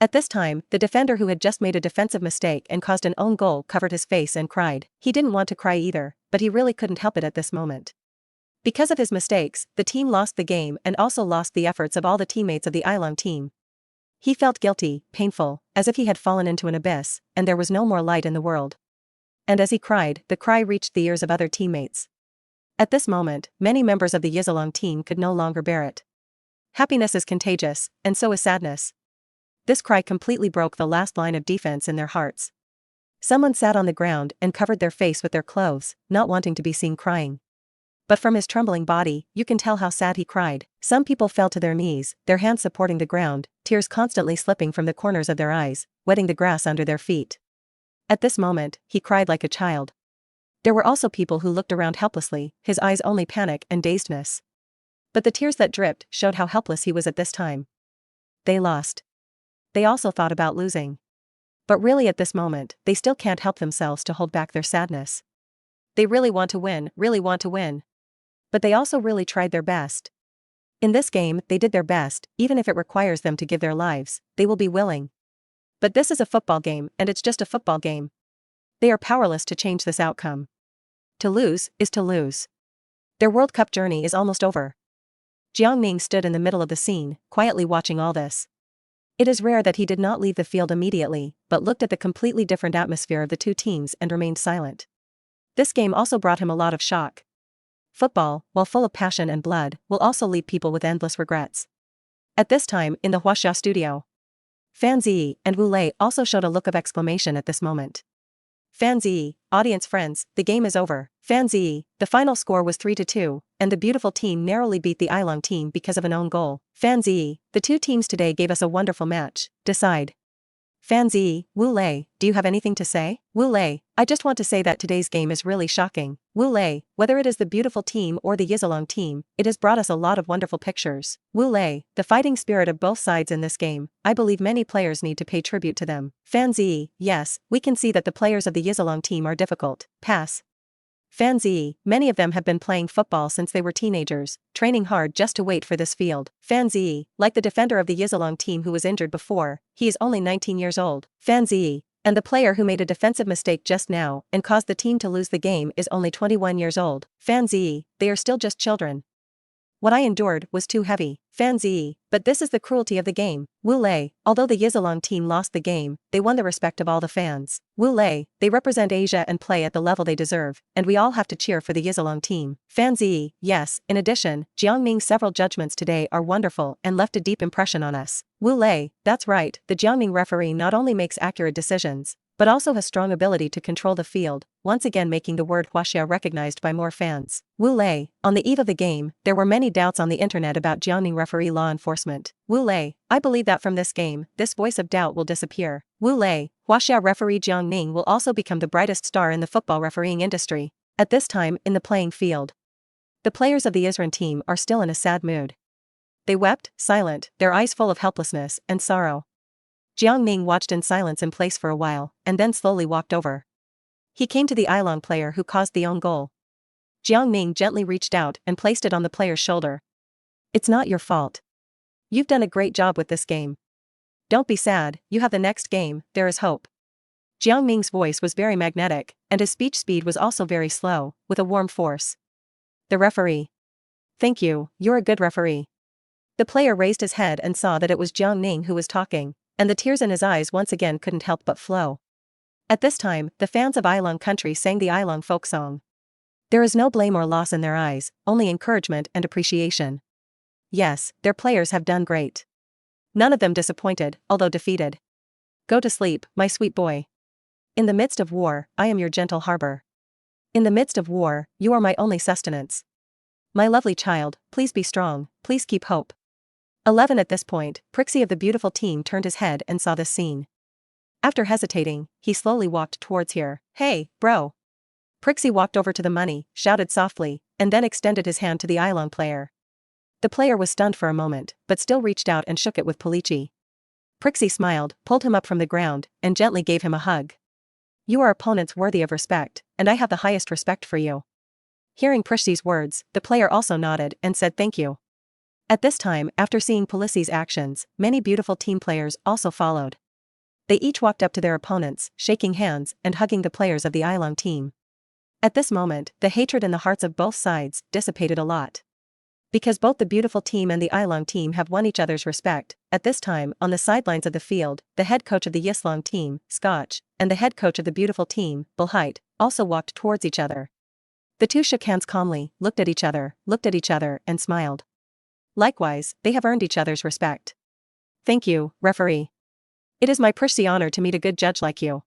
At this time, the defender who had just made a defensive mistake and caused an own goal covered his face and cried. He didn't want to cry either, but he really couldn't help it at this moment. Because of his mistakes, the team lost the game and also lost the efforts of all the teammates of the Unyielding team. He felt guilty, painful, as if he had fallen into an abyss, and there was no more light in the world. And as he cried, the cry reached the ears of other teammates. At this moment, many members of the Unyielding team could no longer bear it. Happiness is contagious, and so is sadness. This cry completely broke the last line of defense in their hearts. Someone sat on the ground and covered their face with their clothes, not wanting to be seen crying. But from his trembling body, you can tell how sad he cried. Some people fell to their knees, their hands supporting the ground, tears constantly slipping from the corners of their eyes, wetting the grass under their feet. At this moment, he cried like a child. There were also people who looked around helplessly, his eyes only panic and dazedness. But the tears that dripped showed how helpless he was at this time. They lost. They also thought about losing. But really at this moment, they still can't help themselves to hold back their sadness. They really want to win, really want to win. But they also really tried their best. In this game, they did their best, even if it requires them to give their lives, they will be willing. But this is a football game, and it's just a football game. They are powerless to change this outcome. To lose is to lose. Their World Cup journey is almost over. Jiang Ning stood in the middle of the scene, quietly watching all this. It is rare that he did not leave the field immediately, but looked at the completely different atmosphere of the two teams and remained silent. This game also brought him a lot of shock. Football, while full of passion and blood, will also leave people with endless regrets. At this time, in the Huaxia studio, Fan Ziyi and Wu Lei also showed a look of exclamation at this moment. Fan Ziyi, audience friends, the game is over. Fan Ziyi, the final score was 3-2, and the beautiful team narrowly beat the Ailong team because of an own goal. Fan Ziyi, the two teams today gave us a wonderful match. Decide. Fan Ziyi, Wu Lei, do you have anything to say? Wu Lei, I just want to say that today's game is really shocking. Wu Lei, whether it is the beautiful team or the Unyielding team, it has brought us a lot of wonderful pictures. Wu Lei, the fighting spirit of both sides in this game, I believe many players need to pay tribute to them. Fan Ziyi, yes, we can see that the players of the Unyielding team are difficult. Pass. Fan Ziyi, many of them have been playing football since they were teenagers, training hard just to wait for this field. Fan Ziyi, like the defender of the Unyielding team who was injured before, he is only 19 years old. Fan Ziyi, and the player who made a defensive mistake just now and caused the team to lose the game is only 21 years old. Fan Ziyi, they are still just children. What I endured was too heavy. Fan Ziyi, but this is the cruelty of the game. Wu Lei, although the Unyielding team lost the game, they won the respect of all the fans. Wu Lei, they represent Asia and play at the level they deserve, and we all have to cheer for the Unyielding team. Fan Ziyi, yes, in addition, Jiang Ning's several judgments today are wonderful and left a deep impression on us. Wu Lei, that's right, the Jiang Ning referee not only makes accurate decisions, but also has strong ability to control the field, once again making the word huaxia recognized by more fans. Wu Lei, on the eve of the game, there were many doubts on the internet about Jiang Ning referee law enforcement. Wu Lei, I believe that from this game, this voice of doubt will disappear. Wu Lei, huaxia referee Jiang Ning will also become the brightest star in the football refereeing industry. At this time, in the playing field, the players of the Israel team are still in a sad mood. They wept, silent, their eyes full of helplessness and sorrow. Jiang Ning watched in silence in place for a while, and then slowly walked over. He came to the Ailong player who caused the own goal. Jiang Ning gently reached out and placed it on the player's shoulder. It's not your fault. You've done a great job with this game. Don't be sad, you have the next game, there is hope. Jiang Ning's voice was very magnetic, and his speech speed was also very slow, with a warm force. The referee. Thank you, you're a good referee. The player raised his head and saw that it was Jiang Ning who was talking, and the tears in his eyes once again couldn't help but flow. At this time, the fans of Ailong country sang the Ailong folk song. There is no blame or loss in their eyes, only encouragement and appreciation. Yes, their players have done great. None of them disappointed, although defeated. Go to sleep, my sweet boy. In the midst of war, I am your gentle harbor. In the midst of war, you are my only sustenance. My lovely child, please be strong, please keep hope. 11 At this point, Prixie of the beautiful team turned his head and saw this scene. After hesitating, he slowly walked towards here. Hey, bro. Prixie walked over to the money, shouted softly, and then extended his hand to the Ailong player. The player was stunned for a moment, but still reached out and shook it with Polichi. Prixie smiled, pulled him up from the ground, and gently gave him a hug. You are opponents worthy of respect, and I have the highest respect for you. Hearing Prixie's words, the player also nodded and said thank you. At this time, after seeing Polici's actions, many beautiful team players also followed. They each walked up to their opponents, shaking hands and hugging the players of the Ailong team. At this moment, the hatred in the hearts of both sides dissipated a lot. Because both the beautiful team and the Ailong team have won each other's respect, at this time, on the sidelines of the field, the head coach of the Unyielding team, Scotch, and the head coach of the beautiful team, Bulhite, also walked towards each other. The two shook hands calmly, looked at each other, and smiled. Likewise, they have earned each other's respect. Thank you, referee. It is my precious honor to meet a good judge like you.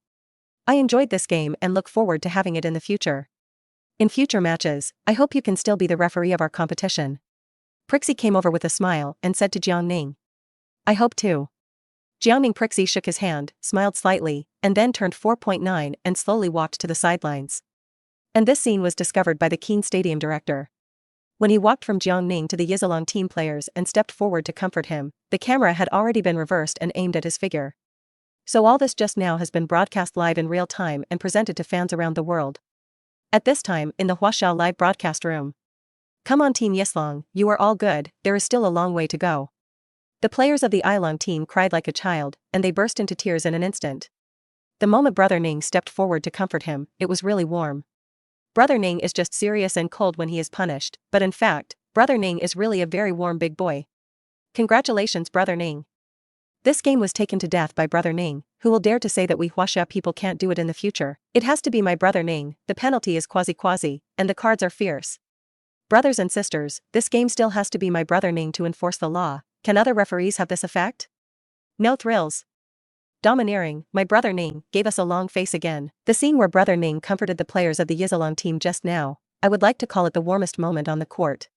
I enjoyed this game and look forward to having it in the future. In future matches, I hope you can still be the referee of our competition. Prixie came over with a smile and said to Jiang Ning. I hope too. Jiang Ning Prixie shook his hand, smiled slightly, and then turned 4.9 and slowly walked to the sidelines. And this scene was discovered by the keen stadium director. When he walked from Jiang Ning to the Unyielding team players and stepped forward to comfort him, the camera had already been reversed and aimed at his figure. So all this just now has been broadcast live in real time and presented to fans around the world. At this time, in the Huaxiao live broadcast room. Come on Team Unyielding, you are all good, there is still a long way to go. The players of the Ailong team cried like a child, and they burst into tears in an instant. The moment Brother Ning stepped forward to comfort him, it was really warm. Brother Ning is just serious and cold when he is punished, but in fact, Brother Ning is really a very warm big boy. Congratulations Brother Ning. This game was taken to death by Brother Ning, who will dare to say that we Huaxia people can't do it in the future. It has to be my Brother Ning, the penalty is quasi-quasi, and the cards are fierce. Brothers and sisters, this game still has to be my Brother Ning to enforce the law. Can other referees have this effect? No thrills. Domineering, my brother Ning gave us a long face again. The scene where brother Ning comforted the players of the Unyielding team just now, I would like to call it the warmest moment on the court.